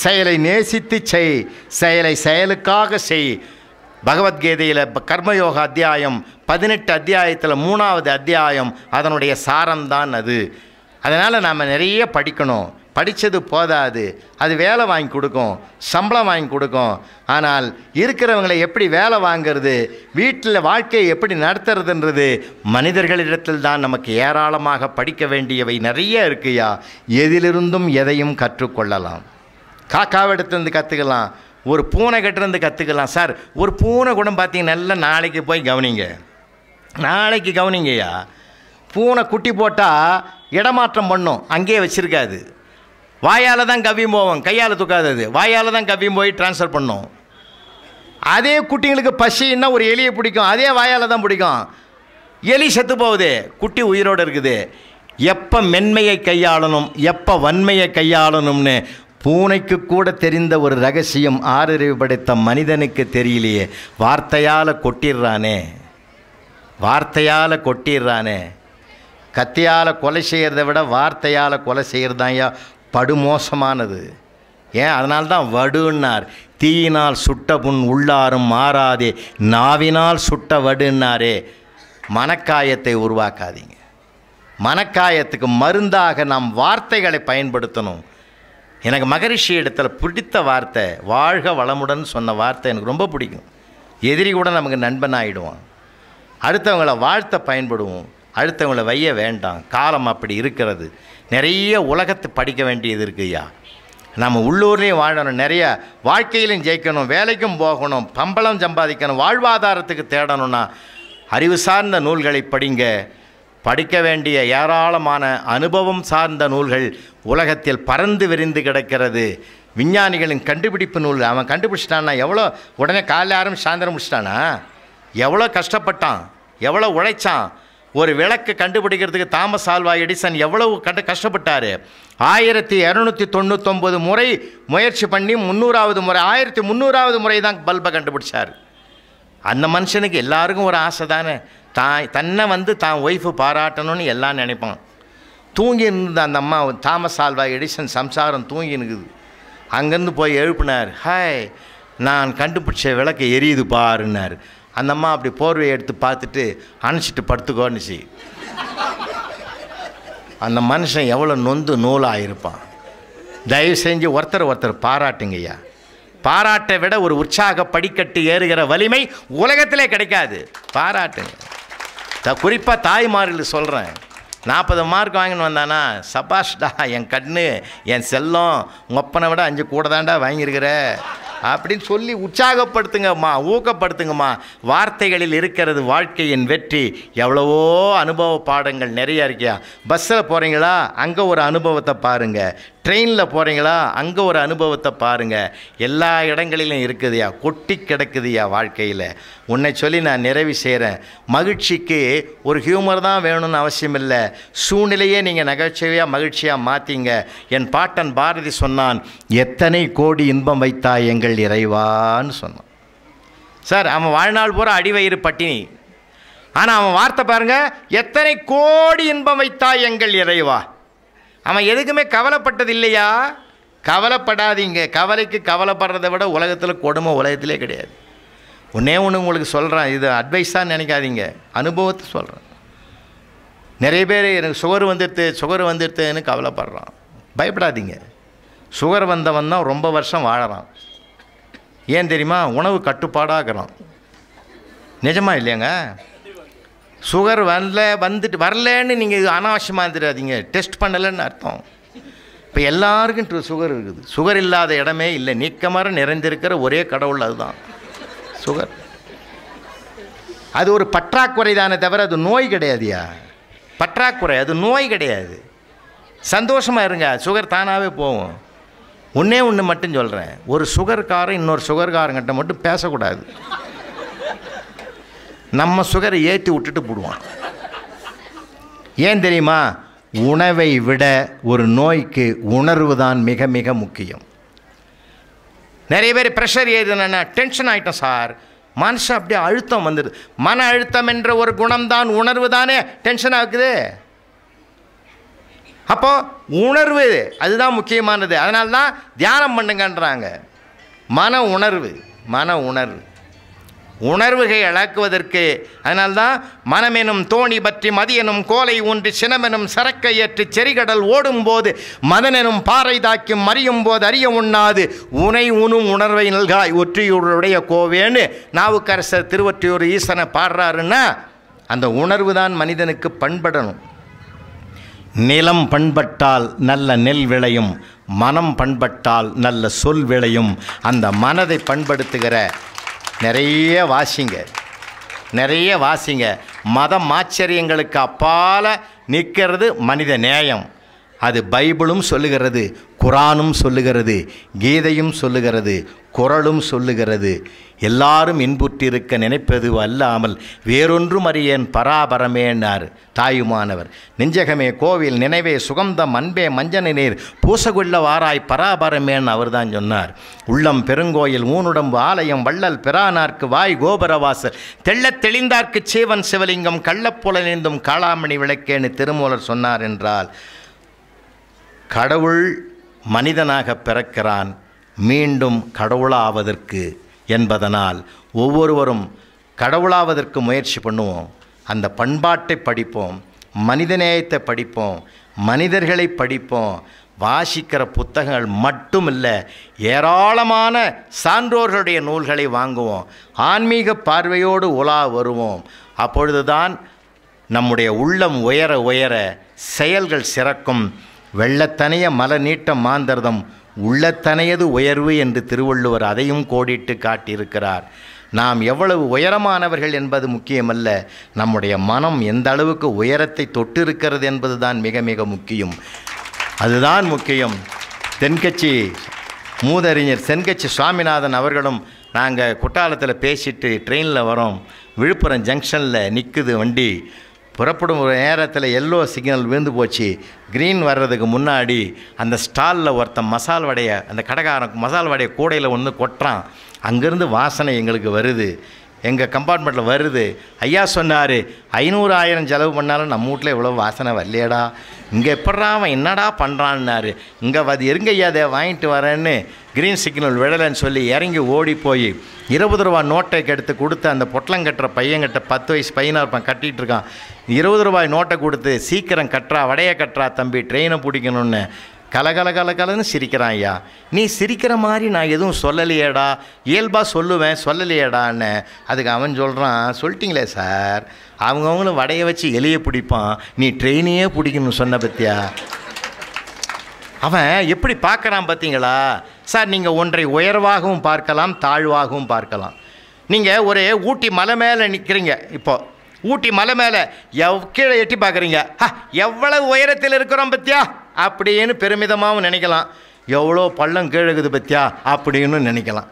செயலை நேசித்து செய், செயலை செயலுக்காக செய். பகவத்கீதையில் கர்மயோக அத்தியாயம் 18 அத்தியாயத்தில் 3வது அத்தியாயம் அதனுடைய சாரம்தான் அது. அதனால் நாம் நிறைய படிக்கணும். படித்தது போதாது, அது வேலை வாங்கி கொடுக்கும், சம்பளம் வாங்கி கொடுக்கும். ஆனால் இருக்கிறவங்களை எப்படி வேலை வாங்கிறது, வீட்டில் வாழ்க்கையை எப்படி நடத்துறதுன்றது மனிதர்களிடத்தில் தான் நமக்கு ஏராளமாக படிக்க வேண்டியவை நிறைய இருக்குயா. எதிலிருந்தும் எதையும் கற்றுக்கொள்ளலாம். காக்காவிடத்துலேருந்து கற்றுக்கலாம், ஒரு பூனை கிட்டேருந்து கற்றுக்கலாம். சார், ஒரு பூனை கூட பார்த்தீங்கன்னா நல்லா நாளைக்கு போய் கவனிங்க, நாளைக்கு கவனிங்கய்யா. பூனை குட்டி போட்டால் இடமாற்றம் பண்ணும், அங்கேயே வச்சுருக்காது. வாயால் தான் கவ்வியும் போவோம், கையால் தூக்காதது, வாயால் தான் கவ்வியும் போய் ட்ரான்ஸ்ஃபர் பண்ணும். அதே குட்டிங்களுக்கு பசின்னா ஒரு எலியை பிடிக்கும், அதே வாயால் தான் பிடிக்கும். எலி செத்து போகுது, குட்டி உயிரோடு இருக்குது. எப்போ மென்மையை கையாளணும், எப்போ வன்மையை கையாளணும்னு பூனைக்கு கூட தெரிந்த ஒரு ரகசியம் ஆறறிவு படைத்த மனிதனுக்கு தெரியலையே. வார்த்தையால் கொட்டிடுறானே, வார்த்தையால் கொட்டிடுறானே. கத்தியால் கொலை செய்கிறத விட வார்த்தையால் கொலை செய்கிறது தான் படுமோசமானது. ஏன், அதனால்தான் வடுன்னார். தீயினால் சுட்ட புண் உள்ளாரும் மாறாதே, நாவினால் சுட்ட வடுன்னாரே. மனக்காயத்தை உருவாக்காதீங்க. மனக்காயத்துக்கு மருந்தாக நாம் வார்த்தைகளை பயன்படுத்தணும். எனக்கு மகரிஷி இடத்துல பிடித்த வார்த்தை வாழ்க வளமுடன் சொன்ன வார்த்தை எனக்கு ரொம்ப பிடிக்கும். எதிரி கூட நமக்கு நண்பன் ஆகிடுவான். அடுத்தவங்களை வாழ்த்த பயன்படுவோம், அடுத்தவங்களை வைய வேண்டாம். காலம் அப்படி இருக்கிறது. நிறைய உலகத்தை படிக்க வேண்டியது இருக்குய்யா. நம்ம உள்ளூர்லேயும் வாழணும், நிறைய வாழ்க்கையிலும் ஜெயிக்கணும், வேலைக்கும் போகணும், சம்பளம் சம்பாதிக்கணும், வாழ்வாதாரத்துக்கு தேடணும்னா அறிவு சார்ந்த நூல்களை படிங்க. படிக்க வேண்டிய ஏராளமான அனுபவம் சார்ந்த நூல்கள் உலகத்தில் பறந்து விரிந்து கிடக்கிறது. விஞ்ஞானிகளின் கண்டுபிடிப்பு நூல் அவன் கண்டுபிடிச்சிட்டான்னா எவ்வளோ, உடனே காலையில் ஆரம்பிச்சு சாயந்தரம் முடிச்சிட்டானா, எவ்வளோ கஷ்டப்பட்டான், எவ்வளோ உழைச்சான். ஒரு விளக்கு கண்டுபிடிக்கிறதுக்கு தாமஸ் ஆல்வா எடிசன் எவ்வளவு கஷ்டப்பட்டார். 1299 முறை முயற்சி பண்ணி 300வது முறை 1300வது முறை தான் பல்பை கண்டுபிடிச்சார். அந்த மனுஷனுக்கு எல்லாருக்கும் ஒரு ஆசை தானே, தன்னை தான் ஒய்ஃபு பாராட்டணும்னு எல்லாம் நினைப்பான். தூங்கி இருந்த அந்த அம்மா தாமஸ் ஆல்வா எடிசன் சம்சாரம் தூங்கி இருக்குது. அங்கேருந்து போய் எழுப்பினார். ஹாய், நான் கண்டுபிடிச்ச விளக்கு எரியுது பாருன்னார். அந்த அம்மா அப்படி போர்வையை எடுத்து பார்த்துட்டு அணைச்சிட்டு படுத்துக்கோன்னுச்சு. அந்த மனுஷன் எவ்வளோ நொந்து நூலாக இருப்பான். தயவு செஞ்சு ஒருத்தர் பாராட்டுங்கய்யா. பாராட்டை விட ஒரு உற்சாக படிக்கட்டு ஏறுகிற வலிமை உலகத்திலே கிடைக்காது. பாராட்டுங்க. குறிப்பாக தாய்மார்கள் சொல்கிறேன், 40 மார்க் வாங்கின்னு வந்தானா, சபாஷ்டா என் கண்ணு என் செல்லம், உங்கள் அப்பனை விட 5 கூட தாண்டா வாங்கியிருக்கிற அப்படின்னு சொல்லி உற்சாகப்படுத்துங்கம்மா, ஊக்கப்படுத்துங்கம்மா. வார்த்தைகளில் இருக்கிறது வாழ்க்கையின் வெற்றி. எவ்வளவோ அனுபவ பாடங்கள் நிறையா இருக்கியா. பஸ்ஸில் போகிறீங்களா, அங்கே ஒரு அனுபவத்தை பாருங்கள். ட்ரெயினில் போகிறீங்களா, அங்கே ஒரு அனுபவத்தை பாருங்கள். எல்லா இடங்களிலும் இருக்குதுயா, கொட்டி கிடக்குதுயா வாழ்க்கையில். உன்னை சொல்லி நான் நிறைவு செய்கிறேன். மகிழ்ச்சிக்கு ஒரு ஹியூமர் தான் வேணும்னு அவசியம் இல்லை. சூழ்நிலையே நீங்கள் நகைச்சுவையாக மகிழ்ச்சியாக மாற்றிங்க. என் பாட்டன் பாரதி சொன்னான், எத்தனை கோடி இன்பம் வைத்தாய் எங்கள் இறைவான்னு சொன்னான். சார், அவன் வாழ்நாள் பூரா அடிவயிறு பட்டினி. ஆனால் அவன் வார்த்தை பாருங்கள், எத்தனை கோடி இன்பம் வைத்தாய் எங்கள் இறைவா. அவன் எதுக்குமே கவலைப்பட்டது இல்லையா. கவலைப்படாதீங்க. கவலைக்கு கவலைப்படுறதை விட உலகத்தில் கொடுமை உலகத்திலே கிடையாது. ஒன்றே ஒன்று உங்களுக்கு சொல்கிறேன், இது அட்வைஸாக நினைக்காதீங்க, அனுபவத்தை சொல்கிறேன். நிறைய பேர் எனக்கு சுகர் வந்துடுத்துன்னு கவலைப்படுறான். பயப்படாதீங்க. சுகர் வந்தவன் தான் ரொம்ப வருஷம் வாழறான். ஏன் தெரியுமா? உணவு கட்டுப்பாடாகிறான். நிஜமா இல்லையாங்க? சுகர் வரலன்னு நீங்கள் அனாவசியமாக இருந்துடாதீங்க. டெஸ்ட் பண்ணலைன்னு அர்த்தம். இப்போ எல்லாருக்கும் சுகர் இருக்குது. சுகர் இல்லாத இடமே இல்லை. நீக்கமர நிறைந்திருக்கிற ஒரே கடவுள் அதுதான் சுகர். அது ஒரு பற்றாக்குறை தானே தவிர அது நோய் கிடையாதுயா. பற்றாக்குறை, அது நோய் கிடையாது. சந்தோஷமாக இருங்க, சுகர் தானாகவே போகும். ஒன்று மட்டும் சொல்கிறேன், ஒரு சுகர்காரன் இன்னொரு சுகர்காரங்கிட்ட மட்டும் பேசக்கூடாது. நம்ம சுகரை ஏற்றி விட்டுட்டு போடுவான். ஏன் தெரியுமா? உணவை விட ஒரு நோய்க்கு உணர்வு தான் மிக மிக முக்கியம். நிறைய பேர் ப்ரெஷர் ஏறுதுன்னா டென்ஷன் ஆகிட்டோம் சார். மனுஷன் அப்படியே அழுத்தம் வந்துடுது. மன அழுத்தம் என்ற ஒரு குணம்தான், உணர்வு தானே டென்ஷன் ஆகுது. அப்போது உணர்வு அதுதான் முக்கியமானது. அதனால தான் தியானம் பண்ணுங்கன்றாங்க. மன உணர்வு உணர்வுகளை இழக்குவதற்கு. அதனால்தான் மனமெனும் தோணி பற்றி மதியெனும் கோலை ஊன்றி சினமெனும் சரக்கை ஏற்றி செறிகடல் ஓடும்போது மதனெனும் பாறை தாக்கும் மறியும் போது அறிய உண்ணாது உனை உணும் உணர்வை நல்காய் ஒற்றியூருடைய கோவேன்னு நாவுக்கரசர் திருவொற்றியூர் ஈசனை பாடுறாருன்னா, அந்த உணர்வு தான் மனிதனுக்கு பண்படணும். நிலம் பண்பட்டால் நல்ல நெல் விளையும், மனம் பண்பட்டால் நல்ல சொல் விளையும். அந்த மனதை பண்படுத்துகிற நிறைய வாசிங்க. மதம் ஆச்சரியங்களுக்கு அப்பால நிற்கிறது மனித நேயம். அது பைபிளும் சொல்லுகிறது, குரானும் சொல்லுகிறது, கீதையும் சொல்லுகிறது, குறளும் சொல்லுகிறது. எல்லாரும் இன்புற்றிருக்க நினைப்பது அல்லாமல் வேறொன்றும் அறியேன் பராபரமேனார் தாயுமானவர். நெஞ்சகமே கோவில் நினைவே சுகந்தம் அன்பே மஞ்சன நீர் பூசகுள்ள வாராய் பராபரமேன் அவர் தான் சொன்னார். உள்ளம் பெருங்கோயில் ஊனுடம்பு ஆலயம் வள்ளல் பிரானார்க்கு வாய் கோபுரவாசல் தெள்ளத் தெளிந்தார்க்கு சீவன் சிவலிங்கம் கள்ளப்புலனிந்தும் காளாமணி விளக்கேன்னு திருமூலர் சொன்னார் என்றால், கடவுள் மனிதனாக பிறக்கிறான் மீண்டும் கடவுளாவதற்கு என்பதனால் ஒவ்வொருவரும் கடவுளாவதற்கு முயற்சி பண்ணுவோம். அந்த பண்பாட்டை படிப்போம், மனிதநேயத்தை படிப்போம், மனிதர்களை படிப்போம். வாசிக்கிற புத்தகங்கள் மட்டும் இல்லை, ஏராளமான சான்றோர்களுடைய நூல்களை வாங்குவோம். ஆன்மீக பார்வையோடு உலா வருவோம். அப்பொழுதுதான் நம்முடைய உள்ளம் உயர உயர செயல்கள் சிறக்கும். வெள்ளத்தனைய மல நீட்ட மாந்தர்தம் உள்ளத்தனையது உயர்வு என்று திருவள்ளுவர் அதையும் கோடிட்டு காட்டியிருக்கிறார். நாம் எவ்வளவு உயரமானவர்கள் என்பது முக்கியமல்ல, நம்முடைய மனம் எந்த அளவுக்கு உயரத்தை தொட்டிருக்கிறது என்பது தான் மிக மிக முக்கியம். அதுதான் முக்கியம். தென்கட்சி மூதறிஞர் தென்கட்சி சுவாமிநாதன் அவர்களும் நாங்கள் குற்றாலத்தில் பேசிட்டு ட்ரெயினில் வரோம். விழுப்புரம் ஜங்ஷனில் நிற்குது வண்டி. புறப்படும் ஒரு நேரத்தில் எல்லோ சிக்னல் விழுந்து போச்சு. க்ரீன் வர்றதுக்கு முன்னாடி அந்த ஸ்டாலில் ஒருத்தன் மசால் வடையை, அந்த கடைக்காரன் மசால் வடையை கூடையில் ஒன்று கொட்டுறான். அங்கேருந்து வாசனை எங்களுக்கு வருது, எங்கள் கம்பார்ட்மெண்ட்டில் வருது. ஐயா சொன்னார், 500,000 செலவு பண்ணாலும் நம்ம வீட்டில் இவ்வளோ வாசனை வரலையடா, இங்கே எப்பட்றா அவன் என்னடா பண்ணுறான்னாரு. இங்கே அது இருங்கய்யா, அதை வாங்கிட்டு வரேன்னு க்ரீன் சிக்னல் விழலைன்னு சொல்லி இறங்கி ஓடி போய் 20 ரூபா நோட்டை எடுத்து கொடுத்து அந்த பொட்டலங்கட்டுற பையன்கிட்ட 10 வயசு பையனாக இருப்பான், கட்டிகிட்டு இருக்கான். 20 ரூபாய் நோட்டை கொடுத்து, சீக்கிரம் கட்டுறா, வடையை கட்டுறா தம்பி, ட்ரெயினை பிடிக்கணுன்னு கலகலன்னு சிரிக்கிறான். ஐயா, நீ சிரிக்கிற மாதிரி நான் எதுவும் சொல்லலையேடா, இயல்பாக சொல்லுவேன் சொல்லலையேடான்னு. அதுக்கு அவன் சொல்கிறான், சொல்லிட்டீங்களே சார், அவங்கவுங்களும் வடையை வச்சு எலியை பிடிப்பான், நீ ட்ரெயினையே பிடிக்கணும்னு சொன்ன பத்தியா. அவன் எப்படி பார்க்குறான் பார்த்தீங்களா சார்? நீங்கள் ஒன்றை உயர்வாகவும் பார்க்கலாம், தாழ்வாகவும் பார்க்கலாம். நீங்கள் ஒரு ஊட்டி மலை மேலே நிற்கிறீங்க, இப்போது ஊட்டி மலை மேலே கீழே எட்டி பார்க்குறீங்க, எவ்வளவு உயரத்தில் இருக்கிறோம் பத்தியா அப்படின்னு பெருமிதமாகவும் நினைக்கலாம். எவ்வளோ பள்ளம் கீழகுது பத்தியா அப்படின்னு நினைக்கலாம்.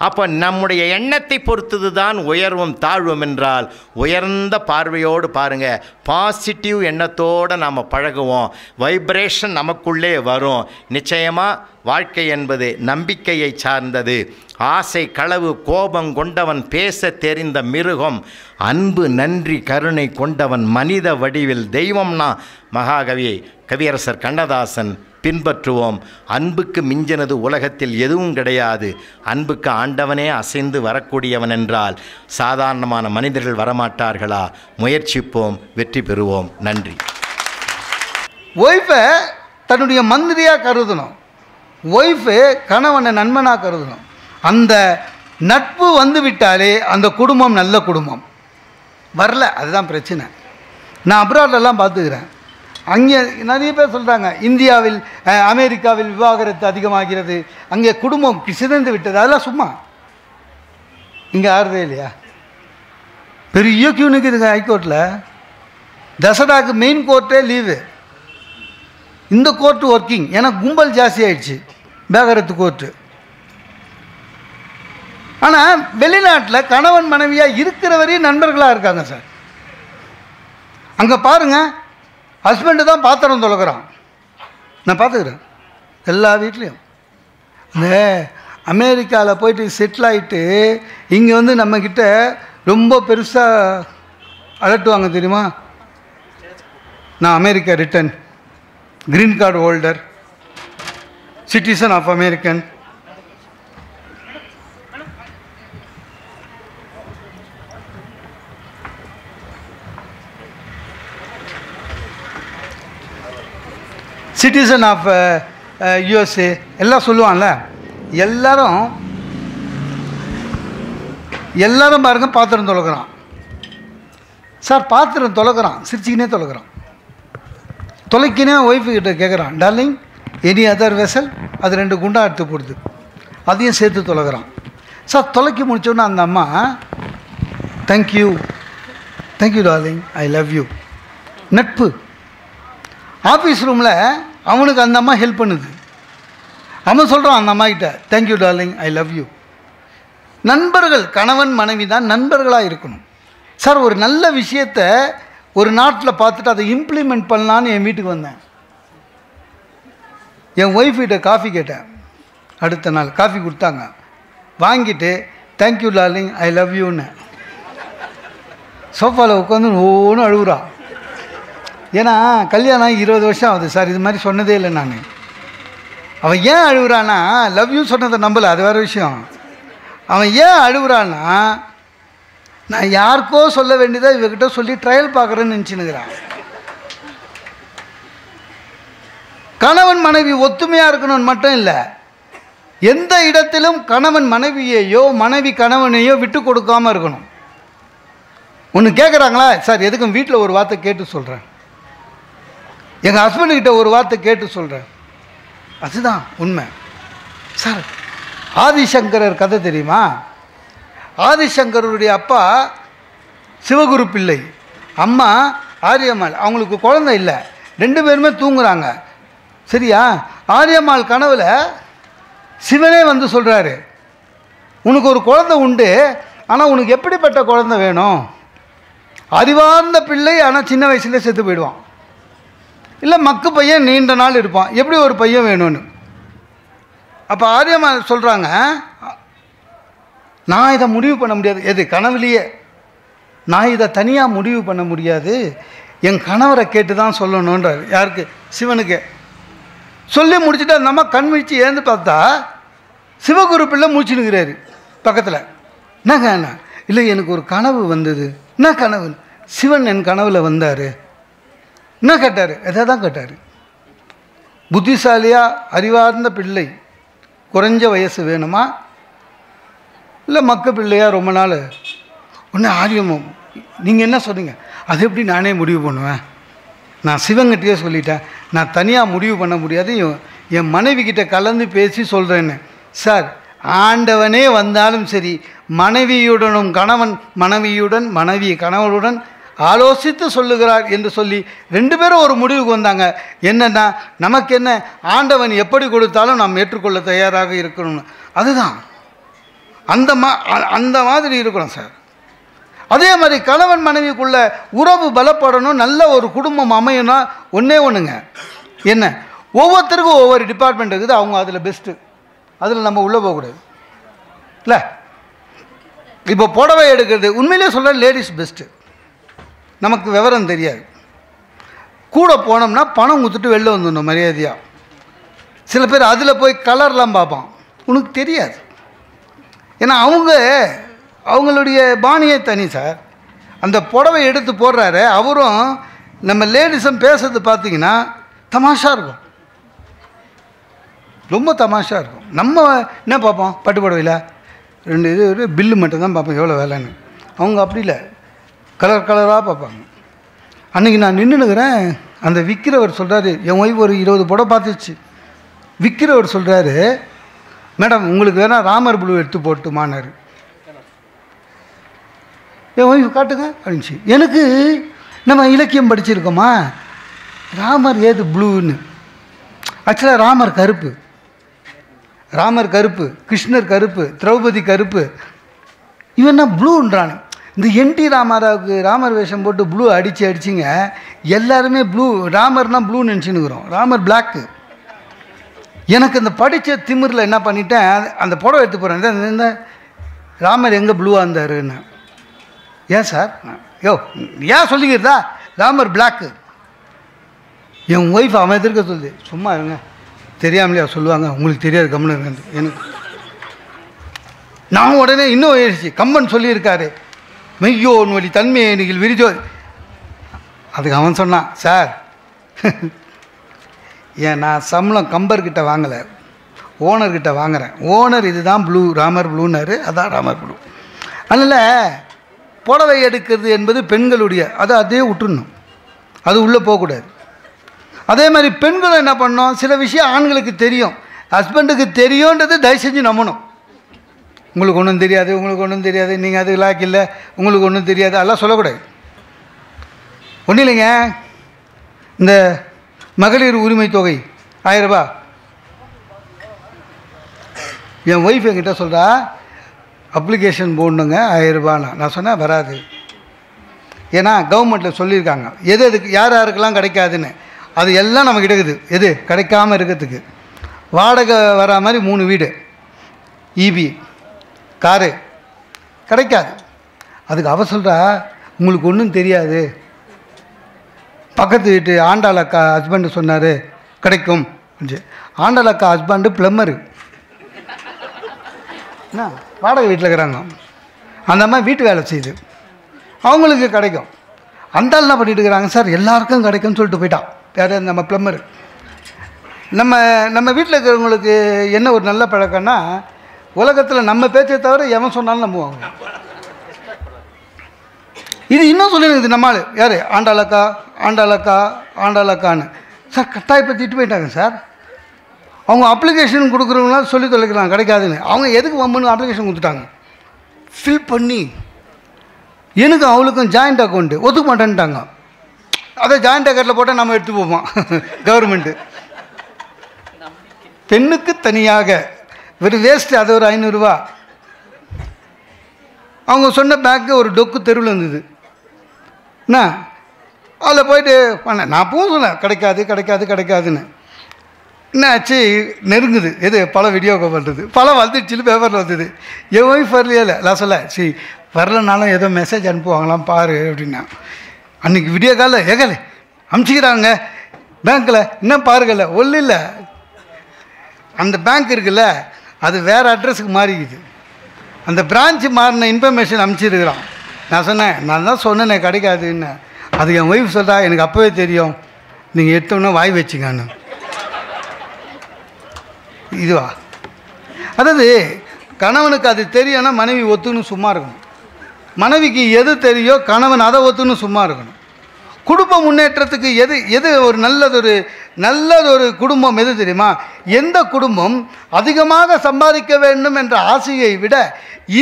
அப்போ நம்முடைய எண்ணத்தை பொறுத்தது தான் உயர்வும் தாழ்வும் என்றால், உயர்ந்த பார்வையோடு பாருங்கள், பாசிட்டிவ் எண்ணத்தோடு நாம் பழகுவோம், வைப்ரேஷன் நமக்குள்ளே வரும். நிச்சயமாக வாழ்க்கை என்பது நம்பிக்கையை சார்ந்தது. ஆசை, களவு, கோபம் கொண்டவன் பேச தெரிந்த மிருகம், அன்பு, நன்றி, கருணை கொண்டவன் மனித வடிவில் தெய்வம்னா மகாகவி கவியரசர் கண்ணதாசன். பின்பற்றுவோம். அன்புக்கு மிஞ்சினது உலகத்தில் எதுவும் கிடையாது. அன்புக்கு ஆண்டவனே அசைந்து வரக்கூடியவன் என்றால் சாதாரணமான மனிதர்கள் வரமாட்டார்களா? முயற்சிப்போம், வெற்றி பெறுவோம். நன்றி. ஒய்ஃபை தன்னுடைய மந்திரியாக கருதணும், ஒய்ஃபு கணவனை நண்பனாக கருதணும். அந்த நட்பு வந்து விட்டாலே அந்த குடும்பம் நல்ல குடும்பம். வரல, அதுதான் பிரச்சனை. நான் அப்ராட்லலாம் பார்த்துக்கிறேன். அங்கே நிறைய பேர் சொல்கிறாங்க, இந்தியாவில் அமெரிக்காவில் விவாகரத்து அதிகமாகிறது, அங்கே குடும்பம் சிதைந்து விட்டது. அதெல்லாம் சும்மா. இங்கே ஆறுதே இல்லையா? பெரிய கியூ நிற்குதுங்க ஹைகோர்ட்டில். தசராக்கு மெயின் கோர்ட்டே லீவு, இந்த கோர்ட்டு ஒர்க்கிங். ஏன்னா கும்பல் ஜாஸ்தி ஆயிடுச்சு விவாகரத்து கோர்ட்டு. ஆனால் வெளிநாட்டில் கணவன் மனைவியாக இருக்கிற வரையும் நண்பர்களாக இருக்காங்க சார். அங்கே பாருங்கள், ஹஸ்பண்டு தான் பாத்திரம் தொலைக்கிறான். நான் பார்த்துக்கிறேன் எல்லா வீட்லேயும். இந்த அமெரிக்காவில் போயிட்டு செட்டில் ஆகிட்டு இங்கே வந்து நம்மக்கிட்ட ரொம்ப பெருசாக அலட்டுவாங்க தெரியுமா? நான் America return, green card holder, citizen of American. Citizen of USA எல்லாம் சொல்லுவான்ல. எல்லாரும் பாருங்க பாத்திரம் தொலைக்கிறான் சார். பாத்திரம் தொலைக்கிறான், சிரிச்சிக்கினே தொலைக்கிறான். தொலைக்கினே ஒய்ஃபு கிட்ட கேட்குறான், டார்லிங் எனி அதர் வெசல்? அது 2 குண்டா எடுத்து போடுது, அதையும் சேர்த்து தொலைக்கிறான் சார். தொலைக்கி முடிச்சோன்னா அந்த அம்மா, thank you thank you darling, I love you. நட்பு. ஆஃபீஸ் ரூமில் அவனுக்கு அந்த அம்மா ஹெல்ப் பண்ணுது. அவன் சொல்கிறான் அந்த அம்மா கிட்ட, thank you darling, I love you. நண்பர்கள், கணவன் மனைவி தான் நண்பர்களாக இருக்கணும் சார். ஒரு நல்ல விஷயத்தை ஒரு நாட்டில் பார்த்துட்டு அதை இம்ப்ளிமெண்ட் பண்ணலான்னு என் வீட்டுக்கு வந்தேன். என் ஒய்ஃப் கிட்ட காஃபி கேட்டேன். அடுத்த நாள் காஃபி கொடுத்தாங்க. வாங்கிட்டு தேங்க்யூ டார்லிங், ஐ லவ் யூன்னு சோஃபாவில் உட்காந்து ஒவ்வொன்று அழுகுறா. ஏன்னா கல்யாணம் 20 வருஷம் ஆகுது சார், இது மாதிரி சொன்னதே இல்லை நான். அவன் ஏன் அழுகுறான்னா, லவ் யூ சொன்னதை நம்பலை, அது வேறு விஷயம். அவன் ஏன் அழுகுறான்னா, நான் யாருக்கோ சொல்ல வேண்டியதை இவகிட்ட சொல்லி ட்ரையல் பார்க்குறேன்னு நினச்சினுக்கிறான். கணவன் மனைவி ஒத்துமையாக இருக்கணும்னு மட்டும் இல்லை, எந்த இடத்திலும் கணவன் மனைவியையோ மனைவி கணவனையோ விட்டு கொடுக்காமல் இருக்கணும். ஒன்று கேட்குறாங்களா சார், எதுக்கும் வீட்டில் ஒரு வார்த்தை கேட்டு சொல்கிறேன், எங்கள் ஹஸ்பண்டுக்கிட்ட ஒரு வார்த்தை கேட்டு சொல்கிறேன். அதுதான் உண்மை சார். ஆதிசங்கரர் கதை தெரியுமா? ஆதிசங்கருடைய அப்பா சிவகுரு பிள்ளை, அம்மா ஆரியம்மாள். அவங்களுக்கு குழந்தை இல்லை, 2 பேருமே தூங்குறாங்க. சரியா? ஆரியம்மாள் கனவுல சிவனே வந்து சொல்கிறாரு, உனக்கு ஒரு குழந்தை உண்டு, ஆனால் உனக்கு எப்படிப்பட்ட குழந்தை வேணும்? அறிவார்ந்த பிள்ளை, ஆனால் சின்ன வயசுலேயே செத்து போயிடுவான். இல்லை மக்கு பையன் நீண்ட நாள் இருப்பான், எப்படி ஒரு பையன் வேணும்னு. அப்போ ஆரியம்மா சொல்கிறாங்க, நான் இதை முடிவு பண்ண முடியாது. எது கனவுலையே நான் இதை தனியாக முடிவு பண்ண முடியாது, என் கணவரை கேட்டு தான் சொல்லணுன்றார். யாருக்கு? சிவனுக்கு. சொல்லி முடிச்சுட்டு அந்த அம்மா கண் விழிச்சு ஏந்து பார்த்தா சிவகுரு பிள்ளை மூச்சுனுக்கிறாரு பக்கத்தில். என்னங்க என்ன? இல்லை எனக்கு ஒரு கனவு வந்தது. என்ன கனவு? சிவன் என் கனவில் வந்தார். என்ன கேட்டார்? எதை தான் கேட்டார். புத்திசாலியாக அறிவார்ந்த பிள்ளை குறைஞ்ச வயசு வேணுமா, இல்லை மக்க பிள்ளையா ரொம்ப நாள் ஒன்று ஆரியமும்? நீங்கள் என்ன சொன்னீங்க? அது எப்படி நானே முடிவு பண்ணுவேன்? நான் சிவங்கிட்டே சொல்லிட்டேன், நான் தனியாக முடிவு பண்ண முடியாது, என் மனைவி கிட்ட கலந்து பேசி சொல்கிறேன்னு. சார், ஆண்டவனே வந்தாலும் சரி, மனைவியுடனும் மனைவி கணவனுடன் ஆலோசித்து சொல்லுகிறார் என்று சொல்லி 2 பேரும் ஒரு முடிவுக்கு வந்தாங்க. என்னன்னா, நமக்கு என்ன, ஆண்டவன் எப்படி கொடுத்தாலும் நாம் ஏற்றுக்கொள்ள தயாராக இருக்கணும்னு. அதுதான் அந்த மாதிரி இருக்கணும் சார். அதே மாதிரி கணவன் மனைவிக்குள்ள உறவு பலப்படணும், நல்ல ஒரு குடும்பம் அமையணும். ஒன்றுங்க, என்ன, ஒவ்வொருத்தருக்கும் ஒவ்வொரு டிபார்ட்மெண்ட் இருக்குது, அவங்க அதில் பெஸ்ட்டு, அதில் நம்ம உள்ளே போகக்கூடாது. இல்லை, இப்போ புடவை எடுக்கிறது உண்மையிலே சொல்கிற லேடிஸ் பெஸ்ட்டு. நமக்கு விவரம் தெரியாது, கூட போனோம்னா பணம் கொடுத்துட்டு வெளில வந்துடணும் மரியாதையாக. சில பேர் அதில் போய் கலர்லாம் பார்ப்பான், உனக்கு தெரியாது. ஏன்னா அவங்களுடைய பாணியே தனி சார். அந்த புடவை எடுத்து போடுறாரு, அவரும் நம்ம லேடிஸும் பேசுறது பார்த்தீங்கன்னா தமாஷா இருக்கும், ரொம்ப தமாஷா இருக்கும். நம்ம என்ன பார்ப்போம், பட்டு புடவையில் 2 இது பில்லு மட்டும்தான் பார்ப்போம் எவ்வளோ வேலைன்னு. அவங்க அப்படி இல்லை, கலர் கலராக பார்ப்பாங்க. அன்றைக்கி நான் நின்றுனுக்கிறேன், அந்த விற்கிறவர் சொல்கிறாரு, என் ஒய்ஃப் ஒரு 20 புடவை பார்த்துச்சு. விற்கிறவர் சொல்கிறாரு, மேடம் உங்களுக்கு வேணால் ராமர் ப்ளூ எடுத்து போட்டுமானாரு. என் ஒய்ஃப் காட்டுங்க அப்படின்ச்சு. எனக்கு நம்ம இலக்கியம் படிச்சிருக்கோமா, ராமர் ஏது ப்ளூன்னு? ஆக்சுவலாக ராமர் கருப்பு, கிருஷ்ணர் கருப்பு, திரௌபதி கருப்பு, இவன் என்ன ப்ளூன்றான். இந்த NT ராமாராவுக்கு ராமர் வேஷம் போட்டு ப்ளூ அடிச்சிங்க, எல்லாருமே ப்ளூ, ராமர்னா ப்ளூ நினச்சின்னுக்குறோம், ராமர் பிளாக்கு. எனக்கு இந்த படித்த திமிரில் என்ன பண்ணிட்டேன், அந்த புடவை எடுத்து போகிறேன், இந்த ராமர் எங்கே ப்ளூவாக இருந்தாருன்னு. ஏன் சார், ஏன் சொல்லிக்கிறதா, ராமர் பிளாக்கு. என் ஒய்ஃப் அவன் எதிர்க்க சொல்லுது, சும்மா இருங்க, தெரியாமலையா சொல்லுவாங்க, உங்களுக்கு தெரியாது கம்மன் இருக்கு. எனக்கு நான் உடனே இன்னும் ஆயிடுச்சு, கம்பன் சொல்லியிருக்காரு, மெய்யோன் வழி தன்மையை நீங்கள் விரிஜோ. அதுக்கு அவன் சொன்னான், சார் ஏன் நான் சம்பளம் கம்பர்கிட்ட வாங்கலை, ஓனர்கிட்ட வாங்குகிறேன். ஓனர் இதுதான் ப்ளூ, ராமர் ப்ளூன்னாரு, அதான் ராமர் ப்ளூ. அதனால் புடவை எடுக்கிறது என்பது பெண்களுடைய, அதே விட்டுடணும், அது உள்ளே போகக்கூடாது. அதே மாதிரி பெண்களும் என்ன பண்ணோம், சில விஷயம் ஆண்களுக்கு தெரியும், ஹஸ்பண்டுக்கு தெரியுன்றது தயவு செஞ்சு நம்பணும். உங்களுக்கு ஒன்றும் தெரியாது, நீங்கள் அது லாக் இல்லை, உங்களுக்கு ஒன்றும் தெரியாது, அதெல்லாம் சொல்லக்கூடாது. ஒன்றும் இல்லைங்க, இந்த மகளிர் உரிமை தொகை 1000 ரூபாய் என் ஒய்ஃப் என்கிட்ட சொல்கிறா, அப்ளிகேஷன் போடணுங்க 1000 ரூபான்னா. நான் சொன்னேன் வராது, ஏன்னா கவர்மெண்ட்டில் சொல்லியிருக்காங்க எதுக்கு யாருக்கெல்லாம் கிடைக்காதுன்னு. அது எல்லாம் நமக்கு கிடைக்குது, எது கிடைக்காமல் இருக்கிறதுக்கு. வாடகை வரா மாதிரி 3 வீடு, EB காரு கிடைக்காது. அதுக்கு அவ சொல்கிறா, உங்களுக்கு ஒன்றும் தெரியாது, பக்கத்து வீட்டு ஆண்டாள் அக்கா ஹஸ்பண்டு சொன்னார் கிடைக்கும். ஆண்டாள் அக்கா ஹஸ்பண்டு ப்ளம்மரு, என்ன வாடகை வீட்டில் இருக்கிறாங்க, அந்த மாதிரி வீட்டு வேலை செய்யுது, அவங்களுக்கு கிடைக்கும். அந்த ஆள் என்ன பண்ணிட்டு இருக்கிறாங்க, சார் எல்லாருக்கும் கிடைக்கும்னு சொல்லிட்டு போயிட்டான். யார், நம்ம ப்ளம்மரு. நம்ம வீட்டில் இருக்கிறவங்களுக்கு என்ன ஒரு நல்ல பழக்கம்னா, உலகத்தில் நம்ம பேச்சை தவிர எவன் சொன்னாலும் நம்புவாங்க. இது இன்னும் சொல்லிடுது நம்மால், யார், ஆண்டாளக்கான்னு. சார் கட்டாயப்படுத்திட்டு போயிட்டாங்க சார். அவங்க அப்ளிகேஷன் கொடுக்குறவங்களாம் சொல்லி தொலைக்கலாம் கிடைக்காதுன்னு. அவங்க எதுக்கு வம்புன்னு அப்ளிகேஷன் கொடுத்துட்டாங்க, ஃபில் பண்ணி. எனக்கும் அவளுக்கும் ஜாயிண்ட் அக்கௌண்ட்டு ஒத்துக்க மாட்டேன்ட்டாங்க. அதை ஜாயிண்ட் அக்கௌண்ட்டில் போட்டால் நம்ம எடுத்து போவோம். கவர்மெண்ட்டு பெண்ணுக்கு தனியாக வெறும் வேஸ்ட்டு, அது ஒரு 500 ரூபா. அவங்க சொன்ன பேக்கு ஒரு டொக்கு தெருவில் இருந்தது. என்ன அதில் போயிட்டு பண்ணேன். நான் பூ சொன்னேன் கிடைக்காதுன்னு. என்ன ஆச்சு, நெருங்குது, எது பல வீடியோ பண்ணுறது, பல வந்துடுச்சு, பேப்பரில் வந்தது. என் ஒய்ஃப் வரலையே இல்லை, நான் சொல்ல சரி வரலனாலும் ஏதோ மெசேஜ் அனுப்புவாங்களாம் பாரு அப்படின்னா. அன்றைக்கி விடியோ காலில் ஏகலை அமுச்சிக்கிறாங்க பேங்க்கில், இன்னும் பாருங்கல்ல ஒன்றும் இல்லை. அந்த பேங்க் இருக்குல்ல, அது வேறு அட்ரஸுக்கு மாறிக்குது. அந்த பிரான்ச்சு மாறின இன்ஃபர்மேஷன் அனுப்பிச்சிருக்கிறான். நான் சொன்னேன், நான் தான் சொன்னேன் கிடைக்காதுன்னு. அது என் ஒய்ஃப் சொல்கிறா, எனக்கு அப்போவே தெரியும், நீங்கள் எடுத்தோன்னே வாய் வச்சுங்கன்னு. இதுவா? அதாவது கணவனுக்கு அது தெரியும்னா மனைவி ஒத்துன்னு சும்மா இருக்கணும். மனைவிக்கு எது தெரியும் கணவன் அதை ஒத்துன்னு சும்மா இருக்கணும். குடும்ப முன்னேற்றத்துக்கு எது ஒரு நல்லதொரு குடும்பம் எது தெரியுமா? எந்த குடும்பம் அதிகமாக சம்பாதிக்க வேண்டும் என்ற ஆசையை விட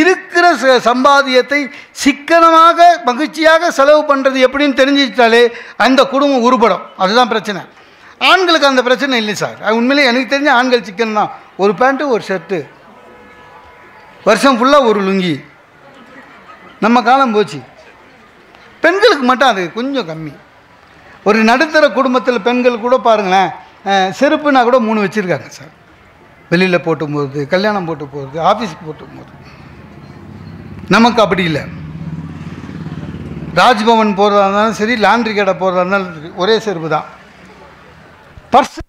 இருக்கிற சம்பாதியத்தை சிக்கனமாக மகிழ்ச்சியாக செலவு பண்ணுறது எப்படின்னு தெரிஞ்சுக்கிட்டாலே அந்த குடும்பம் உருப்படும். அதுதான் பிரச்சனை. ஆண்களுக்கு அந்த பிரச்சனை இல்லை சார். உண்மையிலே எனக்கு தெரிஞ்ச ஆண்கள் சிக்கன் தான். ஒரு பேண்ட்டு ஒரு ஷர்ட்டு, வருஷம் ஃபுல்லாக ஒரு லுங்கி. நம்ம காலம் போச்சு. பெண்களுக்கு மட்டும் அது கொஞ்சம் கம்மி. ஒரு நடுத்தர குடும்பத்தில் பெண்கள் கூட பாருங்களேன், செருப்புனா கூட 3 வச்சுருக்காங்க சார். வெளியில் போட்டு போகிறது, கல்யாணம் போட்டு போகிறது, ஆஃபீஸுக்கு போட்டு போகிறது. நமக்கு அப்படி இல்லை. ராஜ்பவன் போகிறதா இருந்தாலும் சரி, லாண்ட்ரி கடை போகிறதா இருந்தாலும் ஒரே செருப்பு தான். பர்ஸ்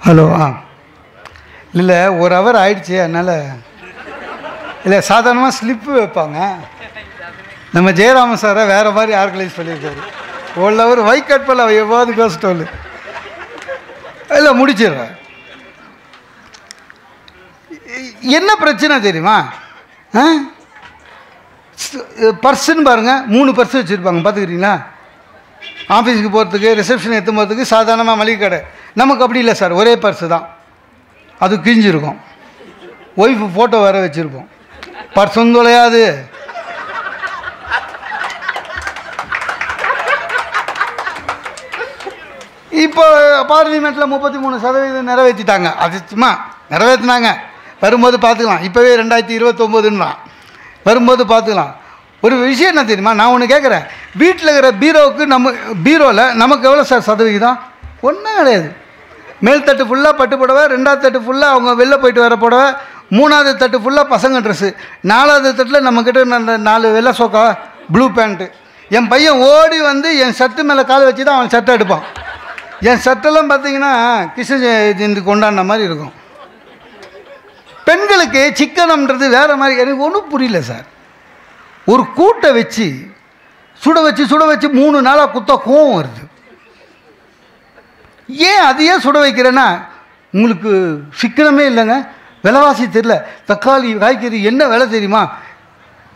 ஹலோ இல்லை, 1 ஹவர் ஆயிடுச்சு. அதனால் இல்லை, சாதாரணமாக ஸ்லிப்பு வைப்பாங்க. நம்ம ஜெயராமன் சாரை வேறு மாதிரி ஆர்கனைஸ் பண்ணியிருக்காரு. 1 ஹவர் வைக்கட் பண்ண எவ்வாறு பேசிட்டோம். இல்லை, முடிச்சிடுறேன். என்ன பிரச்சனை தெரியுமா? பர்ஸுன்னு பாருங்கள், 3 பர்ஸ் வச்சுருப்பாங்க. பார்த்துக்கிறீங்களா? ஆஃபீஸுக்கு போகிறதுக்கு, ரிசப்ஷன் எடுத்து போகிறதுக்கு சாதாரணமாக மளிகை கடை. நமக்கு அப்படி இல்லை சார். ஒரே பர்ஸு தான், அது கிழிஞ்சிருக்கும். ஒய்ஃபு ஃபோட்டோ வேறு வச்சுருப்போம். பர்ஸும் தொலையாது. இப்போ பார்லிமெண்ட்டில் 33% நிறைவேற்றிட்டாங்க. அது சும்மா நிறைவேற்றினாங்க. வரும்போது பார்த்துக்கலாம். இப்போவே 2029 வரும்போது பார்த்துக்கலாம். ஒரு விஷயம் என்ன தெரியுமா? நான் ஒன்று கேட்குறேன். வீட்டில் இருக்கிற பீரோவுக்கு பீரோவில் நமக்கு எவ்வளோ சார் சதவிகிதம்? ஒன்றும் கிடையாது. மேல் தட்டு ஃபுல்லாக பட்டு புடவை, 2வது தட்டு ஃபுல்லாக அவங்க வெளில போயிட்டு வர புடவை, 3வது தட்டு ஃபுல்லாக பசங்க ட்ரெஸ்ஸு, 4வது தட்டில் நம்மக்கிட்ட 4 வெள்ளை சோக்கா, ப்ளூ பேண்ட்டு. என் பையன் ஓடி வந்து என் ஷர்ட்டு மேலே கால் வச்சு தான் அவன் ஷர்ட்டை எடுப்பான். என் ஷர்ட்டெல்லாம் பார்த்தீங்கன்னா கிருஷ்ண ஜெயந்தி கொண்டாடின மாதிரி இருக்கும். பெண்களுக்கு சிக்கனம்ன்றது வேறு மாதிரி. எனக்கு ஒன்றும் புரியல சார். ஒரு கூட்டை வச்சு சுட வச்சு 3 நாளாக குத்த கோவம் வருது. ஏன் அதையே சுட வைக்கிறேன்னா, உங்களுக்கு சிக்கனமே இல்லைங்க. விலைவாசி தெரியல, தக்காளி காய்கறி என்ன விலை தெரியுமா?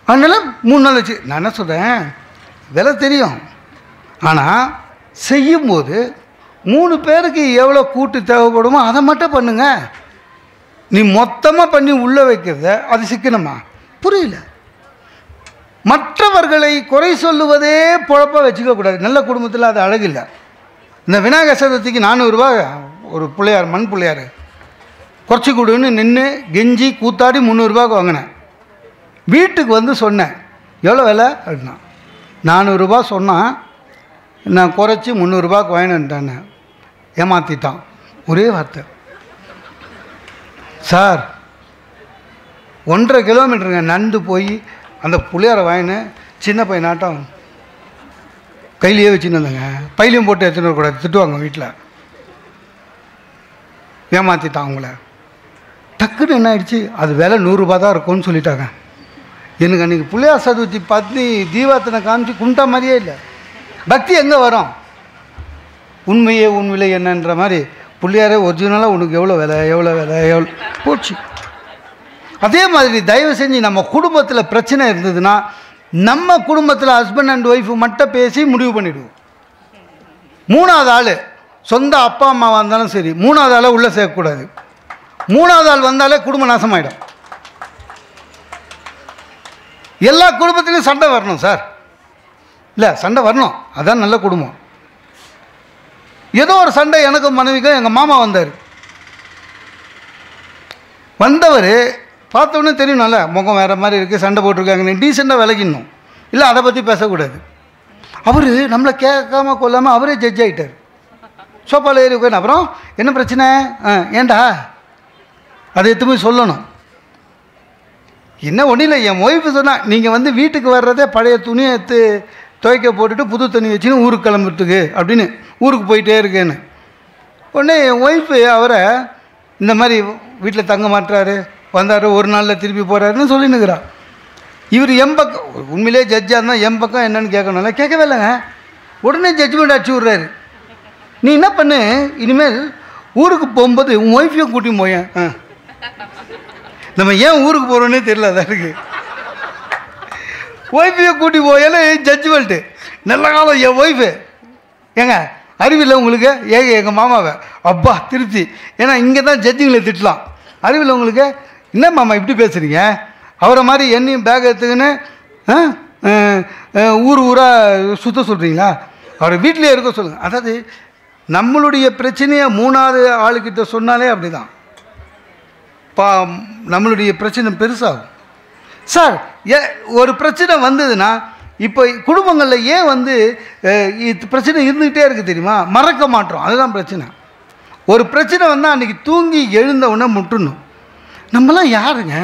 அதனால 3 நாள் வச்சு. நான் என்ன சொல்கிறேன், விலை தெரியும். ஆனால் செய்யும்போது 3 பேருக்கு எவ்வளோ கூட்டு தேவைப்படுமோ அதை மட்டும் பண்ணுங்க. நீ மொத்தமாக பண்ணி உள்ளே வைக்கிறத அது சிக்கனமா? புரியல. மற்றவர்களை குறை சொல்லுவதே பொழப்பாக வச்சுக்கக்கூடாது. நல்ல குடும்பத்தில் அது அழகில்லை. இந்த விநாயகர் சதுர்த்திக்கு 400 ரூபா ஒரு பிள்ளையார், மண் பிள்ளையார் குறைச்சி கொடுன்னு நின்று கெஞ்சி கூத்தாடி 300 ரூபாய்க்கு வாங்கினேன். வீட்டுக்கு வந்து சொன்னேன், எவ்வளோ விலை அப்படின்னா. 400 ரூபா சொன்னான். நான் குறைச்சி 300 ரூபாய்க்கு வாங்கினேன்ட்டானே. ஏமாற்றிட்டான். ஒரே வார்த்தை. சார் 1.5 கிலோமீட்டருங்க நடந்து போய் அந்த புளியாரை வாங்கினேன். சின்ன பையனாட்டம் கையிலேயே வச்சுன்னு வந்தேங்க. பையிலையும் போட்டு எடுத்துன்னு வரக்கூடாது, திட்டுவாங்க வீட்டில். ஏமாற்றிட்டான் அவங்கள. டக்குன்னு என்ன ஆயிடுச்சு, அது விலை 100 ரூபா தான் இருக்கும்னு சொல்லிட்டாங்க. எனக்கு அன்றைக்கி புளியார் சதுர்த்தி பார்த்து தீபாத்தனை காமிச்சு கும்பிட்டா மாதிரியே இல்லை. பக்தி எங்கே வரும்? உண்மையே உன் விலை என்னன்ற மாதிரி புள்ளியாரே ஒரிஜினலாக உனக்கு எவ்வளோ விலை போச்சு. அதே மாதிரி தயவு செஞ்சு நம்ம குடும்பத்தில் பிரச்சனை இருந்ததுன்னா நம்ம குடும்பத்தில் ஹஸ்பண்ட் அண்ட் ஒய்ஃபு மட்டும் பேசி முடிவு பண்ணிவிடுவோம். 3வது ஆள் சொந்த அப்பா அம்மாவாக இருந்தாலும் சரி, 3வது ஆளை உள்ளே சேர்க்கக்கூடாது. 3வது ஆள் வந்தாலே குடும்பம் நாசமாயிடும். எல்லா குடும்பத்திலையும் சண்டை வரணும் சார். இல்லை, சண்டை வரணும், அதான் நல்ல குடும்பம். ஏதோ ஒரு சண்டை எனக்கும் மனைவிக்கும். எங்கள் மாமா வந்தவர் பார்த்தோன்னே தெரியணும்ல, முகம் வேறு மாதிரி இருக்குது, சண்டை போட்டிருக்காங்க. நீ டீசெண்டாக விலகிடணும். இல்லை, அதை பற்றி பேசக்கூடாது. அவர் நம்மளை கேட்காம கொள்ளாமல் அவரே ஜட்ஜ் ஆகிட்டார். சோப்பாவில் ஏறி உட்காந்து அப்புறம் என்ன பிரச்சனை, ஏண்டா அதை எடுத்து போய் சொல்லணும். என்ன ஒன்றும் இல்லை, என் ஒய்ஃபு சொன்னால் நீங்கள் வந்து வீட்டுக்கு வர்றதே பழைய துணியை எடுத்து துவைக்க போட்டுட்டு புது துணி வச்சுன்னு ஊருக்கு கிளம்புறதுக்கு அப்படின்னு ஊருக்கு போயிட்டே இருக்கேன்னு. உடனே என் ஒய்ஃபு அவரை இந்த மாதிரி வீட்டில் தங்க மாட்டுறாரு, வந்தார், ஒரு நாளில் திருப்பி போகிறாருன்னு சொல்லினுக்கிறார். இவர் எம்பக்கம் உண்மையிலே ஜட்ஜாக இருந்தால் எம்பக்கம் என்னன்னு கேட்கணும்ல, கேட்கவே இல்லைங்க. உடனே ஜட்ஜ்மெண்ட் அடிச்சு விட்றாரு. நீ என்ன பண்ணு, இனிமேல் ஊருக்கு போகும்போது உன் ஒய்ஃபையும் கூட்டி போயேன். நம்ம ஏன் ஊருக்கு போகிறோன்னே தெரியல. அதான் இருக்குது ஒய்ஃபையும் கூட்டி போயால ஜட்ஜ்மெண்ட்டு. நல்ல காலம் என் ஒய்ஃபு ஏங்க அறிவில்லை உங்களுக்கு? எங்கள் மாமாவை அப்பா திருப்தி. ஏன்னா இங்கே தான் ஜட்ஜுங்களை திட்டலாம். அறிவில்லை உங்களுக்கு? என்ன மாமா இப்படி பேசுகிறீங்க? அவரை மாதிரி என்னையும் பேக் எடுத்துக்கின்னு ஊர் ஊராக சுத்த சொல்கிறீங்களா? அவரை வீட்டிலே இருக்க சொல்லுங்கள். அதாவது நம்மளுடைய பிரச்சனையை 3வது ஆளுக்கிட்ட சொன்னாலே அப்படி தான் நம்மளுடைய பிரச்சனை பெருசாகும். சார் ஒரு பிரச்சனை வந்ததுன்னா இப்போ குடும்பங்களில் ஏன் பிரச்சனை இருந்துக்கிட்டே இருக்குது தெரியுமா? மறக்க மாட்டோம். அதுதான் பிரச்சனை. ஒரு பிரச்சனை வந்தால் அன்றைக்கி தூங்கி எழுந்த உடனே முட்டணும். நம்மளாம் யாருங்க?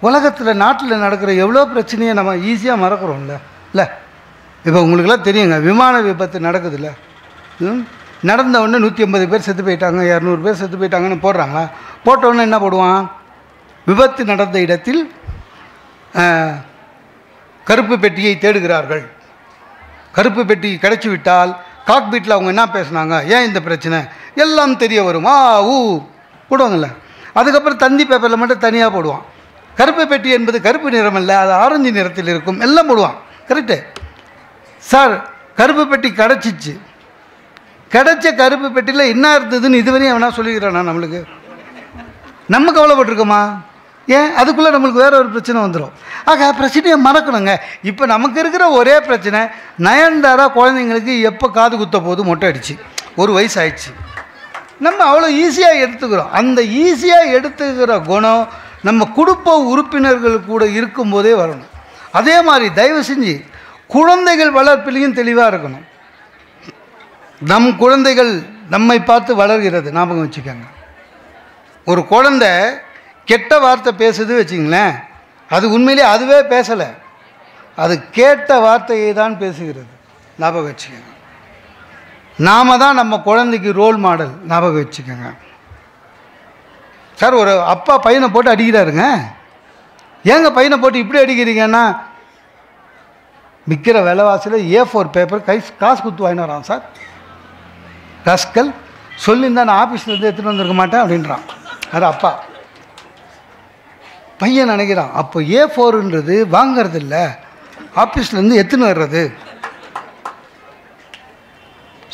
உலகத்தில் நாட்டில் நடக்கிற எவ்வளோ பிரச்சனையை நம்ம ஈஸியாக மறக்கிறோம்ல. இல்லை இப்போ உங்களுக்கெல்லாம் தெரியுங்க, விமான விபத்து நடக்குதுல்ல, நடந்த உடனே 150 பேர் செத்து போயிட்டாங்க, 200 பேர் செத்து போயிட்டாங்கன்னு போடுறாங்களா? போட்ட உடனே என்ன போடுவான்? விபத்து நடந்த இடத்தில் கருப்பு பெட்டியை தேடுகிறார்கள். கருப்பு பெட்டி கிடைச்சி விட்டால் காக்பீட்டில் அவங்க என்ன பேசுனாங்க, ஏன் இந்த பிரச்சனை எல்லாம் தெரிய வரும். போடுவாங்கள்ல. அதுக்கப்புறம் தந்தி பேப்பரில் மட்டும் தனியாக போடுவான். கருப்பு பெட்டி என்பது கருப்பு நிறம் அல்ல, அது ஆரஞ்சு நிறத்தில் இருக்கும், எல்லாம் போடுவான். Correct sir. கருப்பு பெட்டி கிடச்சிச்சு. கிடைச்ச கருப்பு பெட்டியில் என்ன இருந்ததுன்னு இதுவரையும் அவனா சொல்லிக்கிறானா? நம்மளுக்கு நம்ம கவலைப்பட்டிருக்கோமா? ஏன் அதுக்குள்ளே நம்மளுக்கு வேறு ஒரு பிரச்சனை வந்துடும். ஆக பிரச்சனையை மறக்கணுங்க. இப்போ நமக்கு இருக்கிற ஒரே பிரச்சனை, நயன்தாரா குழந்தைங்களுக்கு எப்போ காது குத்த போது மொட்டை அடிச்சு 1 வயசு ஆயிடுச்சு. நம்ம அவ்வளோ ஈஸியாக எடுத்துக்கிறோம். அந்த ஈஸியாக எடுத்துக்கிற குணம் நம்ம குடும்ப உறுப்பினர்கள் கூட இருக்கும்போதே வரணும். அதே மாதிரி தயவு செஞ்சு குழந்தைகள் வளர்ப்பிலையும் தெளிவாக இருக்கணும். நம் குழந்தைகள் நம்மை பார்த்து வளர்கிறது. ஞாபகம் வச்சுக்கோங்க. ஒரு குழந்தை கெட்ட வார்த்தை பேசுது வச்சுங்களேன், அது உண்மையிலே அதுவே பேசலை, அது கேட்ட வார்த்தையை தான் பேசுகிறது. ஞாபகம் வச்சுக்கோங்க. நாம தான் நம்ம குழந்தைக்கு ரோல் மாடல். ஞாபகம் வச்சுக்கோங்க. சார் ஒரு அப்பா பையனை போட்டு அடிக்கிறாருங்க. ஏங்க பையனை போட்டு இப்படி அடிக்கிறீங்கன்னா, விற்கிற விலைவாசியில் A4 பேப்பர் காசு கொடுத்து வாங்கிட்டு வரான் சார். ரஸ்கல் சொல்லியிருந்தா நான் ஆஃபீஸ்லேருந்து எடுத்துகிட்டு வந்திருக்க மாட்டேன் அப்படின்றான். அது அப்பா. பையன் நினைக்கிறான் அப்போ A4ன்றது வாங்கிறது இல்லை, ஆஃபீஸ்லேருந்து எடுத்துன்னு வர்றது.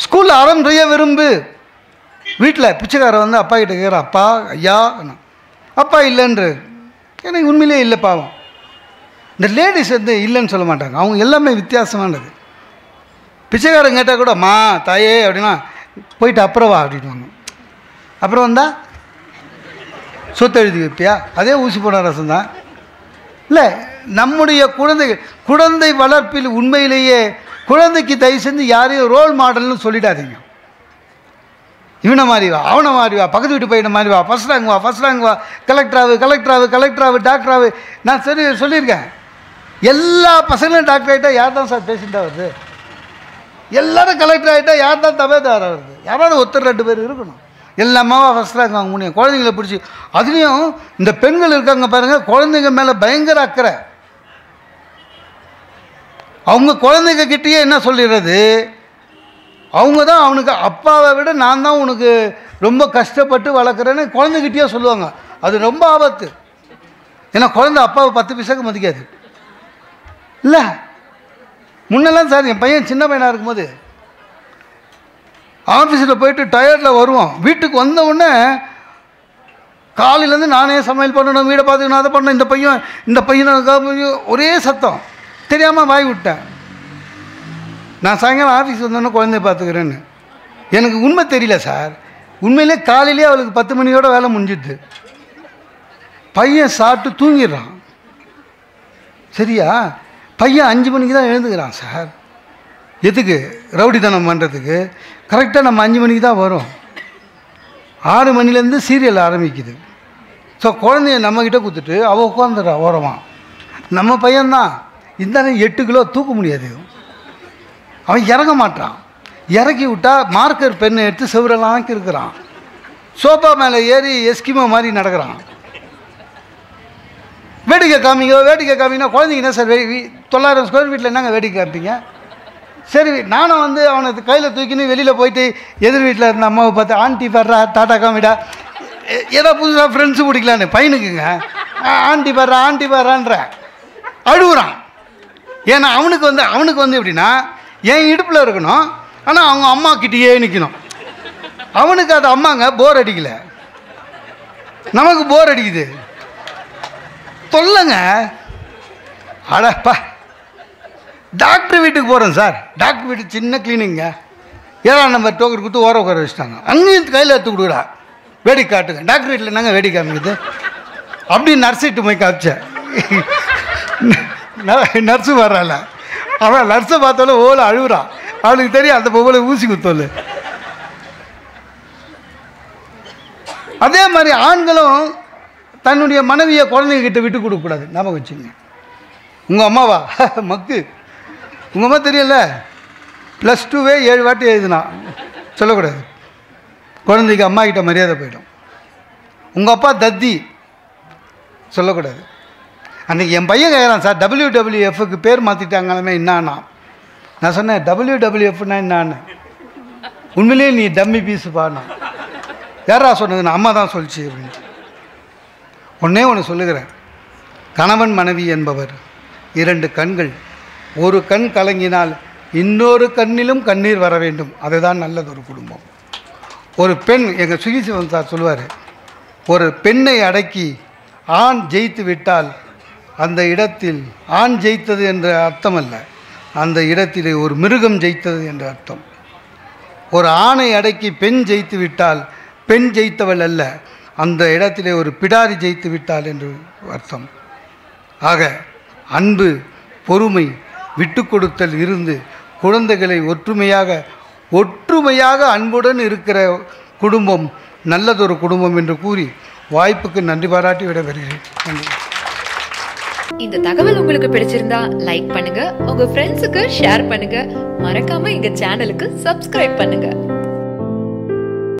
ஸ்கூலில் ஆரம்பிய விரும்பு. வீட்டில் பிச்சைக்காரன் அப்பா கிட்ட கேட்குறான், அப்பா ஐயா, அப்பா இல்லைன்ற. எனக்கு உண்மையிலே இல்லை பாவம். இந்த லேடிஸ் இல்லைன்னு சொல்ல மாட்டாங்க, அவங்க எல்லாமே வித்தியாசமானது. பிச்சைக்காரன் கேட்டால் கூட மா தாயே அப்படின்னா போயிட்டு அப்புறம் வா அப்படின்வாங்க. அப்புறம் வந்தால் சொத்து எழுதி வைப்பியா? அதே ஊசி போன ரசம் தான். இல்லை நம்முடைய குழந்தை வளர்ப்பில் உண்மையிலேயே குழந்தைக்கு தயவு செஞ்சு யாரையும் ரோல் மாடல்னு சொல்லிடாதீங்க. இவனை மாதிரி வா, அவனை மாதிரி வா, பக்கத்து வீட்டு பையனை மாதிரி வா, ஃபஸ்ட் ரேங்க் வா, கலெக்டராகு டாக்டராகு. நான் சொல்லியிருக்கேன், எல்லா பசங்களும் டாக்டர் ஆகிட்டா யார் தான் சார் பேசிட்டா வருது? எல்லோரும் கலெக்டர் ஆகிட்டா யார் தான் தபேதாரா வருது? யாராவது 1-2 பேர் இருக்கணும். எல்லாமாவா ஃபஸ்ட் ரேங்க் வாங்க முடியும்? குழந்தைங்களை பிடிச்சி. அதுலேயும் இந்த பெண்கள் இருக்காங்க பாருங்கள், குழந்தைங்க மேலே பயங்கர அக்கறை. அவங்க குழந்தைங்க கிட்டேயே என்ன சொல்லிடுறது, அவங்க தான் அவனுக்கு அப்பாவை விட நான் தான் உனக்கு ரொம்ப கஷ்டப்பட்டு வளர்க்குறேன்னு குழந்தைகிட்டயே சொல்லுவாங்க. அது ரொம்ப ஆபத்து. ஏன்னா குழந்தை அப்பாவை 10 பைசாக்கு மதிக்காது. இல்லை முன்னெல்லாம் சார் என் பையன் சின்ன பையனாக இருக்கும்போது ஆஃபீஸில் போயிட்டு டயர்டில் வருவோம். வீட்டுக்கு வந்த உடனே காலையிலேருந்து நானே சமையல் பண்ணணும், வீடை பார்த்துக்கணும், அதை பண்ணணும். இந்த பையனுக்கு ஒரே சத்தம். தெரியாமல் வாய் விட்டேன். நான் சாயங்காலம் ஆஃபீஸ் வந்தோன்னே குழந்தைய பார்த்துக்கிறேன்னு. எனக்கு உண்மை தெரியல சார். உண்மையிலே காலையிலே அவளுக்கு 10 மணியோட வேலை முடிஞ்சிடுது. பையன் சாப்பிட்டு தூங்கிடுறான். சரியா? பையன் 5 மணிக்கு தான் எழுந்துக்கிறான் சார். எதுக்கு? ரவுடித்தனம் பண்ணுறதுக்கு. கரெக்டாக நம்ம 5 மணிக்கு தான் வரும். 6 மணிலேருந்து சீரியல் ஆரம்பிக்குது. ஸோ குழந்தைய நம்மக்கிட்ட கொடுத்துட்டு அவள் உட்காந்துடுறா ஓரமாக. நம்ம பையன்தான் இந்த 8 கிலோ தூக்க முடியாது. அவன் இறங்க மாட்டான். இறக்கி விட்டா மார்க்கர் பெண்ணை எடுத்து செவரெல்லாம் இருக்கிறான். சோஃபா மேலே ஏறி எஸ்கிமோ மாதிரி நடக்கிறான். வேடிக்கை காமிங்கன்னா குழந்தைங்க என்ன சார் 900 ஸ்கொயர் ஃபீட்டில் என்னங்க வேடிக்கை காமிப்பீங்க? சரி, நானும் வந்து அவனை கையில் தூக்கின்னு வெளியில் போயிட்டு எதிர் வீட்டில் இருந்த அம்மாவை பார்த்து ஆண்டி பாடுறா டாட்டா காமிடா ஏதோ புதுசாக ஃப்ரெண்ட்ஸு பிடிக்கலான்னு பையனுக்குங்க ஆண்டி பாடுறான்ற அழுகுறான். ஏன்னா அவனுக்கு வந்து எப்படின்னா என் இடுப்பில் இருக்கணும், ஆனால் அவங்க அம்மா கிட்டேயே நிற்கணும். அவனுக்கு அது அம்மாங்க போர் அடிக்கல, நமக்கு போர் அடிக்குது. தொல்லைங்க. அடப்பா, டாக்டர் வீட்டுக்கு போகிறேன் சார். டாக்டர் வீட்டுக்கு சின்ன கிளீனிங்க, 7ஆம் நம்பர் டோக்கன் கொடுத்து ஓர உட்கார வச்சுட்டாங்க. அங்கேயும் கையில் எடுத்து கொடுக்குறா, வேடிக்கை காட்டுங்க. டாக்டர் வீட்டில் என்னங்க வேடிக்கை காமிக்குது அப்படி நர்ஸிட்டு போய் காமிச்சேன். நர்ஸு வர்றாள், அவன் நர்ஸை பார்த்தாலும் ஓலை அழுகுறான். அவளுக்கு தெரியும் அந்த பொம்பளை ஊசி குத்தோல். அதே மாதிரி ஆண்களும் தன்னுடைய மனைவியை குழந்தைகிட்ட விட்டு கொடுக்கக்கூடாது. ஞாபகம் வச்சுங்க. உங்கள் அம்மாவா மக்கு, உங்கள் அம்மா தெரியல +2 7 வாட்டி எழுதுனா சொல்லக்கூடாது. குழந்தைக்கு அம்மா கிட்ட மரியாதை போயிடும். உங்கள் அப்பா தத்தி சொல்லக்கூடாது. அன்றைக்கி என் பையன் கேட்குறான் சார் WWFக்கு பேர் மாற்றிட்டாங்களுமே என்னான்னா. நான் சொன்னேன் WWFனா என்னான்னு. உண்மையிலேயே நீ டம்மி பீஸு பாடினா. யாரா சொன்னது? நான் அம்மா தான் சொல்லிச்சு அப்படின்னு. ஒன்று சொல்லுகிறேன். கணவன் மனைவி என்பவர் 2 கண்கள். ஒரு கண் கலங்கினால் இன்னொரு கண்ணிலும் கண்ணீர் வர வேண்டும். அதுதான் நல்லது ஒரு குடும்பம். ஒரு பெண், எங்கள் சுகிசிவன் சார் சொல்லுவார், ஒரு பெண்ணை அடக்கி ஆண் ஜெயித்து விட்டால் அந்த இடத்தில் ஆண் ஜெயித்தது என்ற அர்த்தம் அல்ல, அந்த இடத்திலே ஒரு மிருகம் ஜெயித்தது என்ற அர்த்தம். ஒரு ஆணை அடக்கி பெண் ஜெயித்து விட்டால் பெண் ஜெயித்தவள் அல்ல, அந்த இடத்திலே ஒரு பிடாரி ஜெயித்து விட்டாள் என்று அர்த்தம். ஆக அன்பு, பொறுமை, விட்டு கொடுத்தல் இருந்து குழந்தைகளை ஒற்றுமையாக அன்புடன் இருக்கிற குடும்பம் நல்லதொரு குடும்பம் என்று கூறி வாய்ப்புக்கு நன்றி பாராட்டி விடைபெறுகிறேன். நன்றி. இந்த தகவல் உங்களுக்கு பிடிச்சிருந்தா லைக் பண்ணுங்க, உங்க ஃப்ரெண்ட்ஸுக்கு ஷேர் பண்ணுங்க, மறக்காம எங்க சேனலுக்கு சப்ஸ்கிரைப் பண்ணுங்க.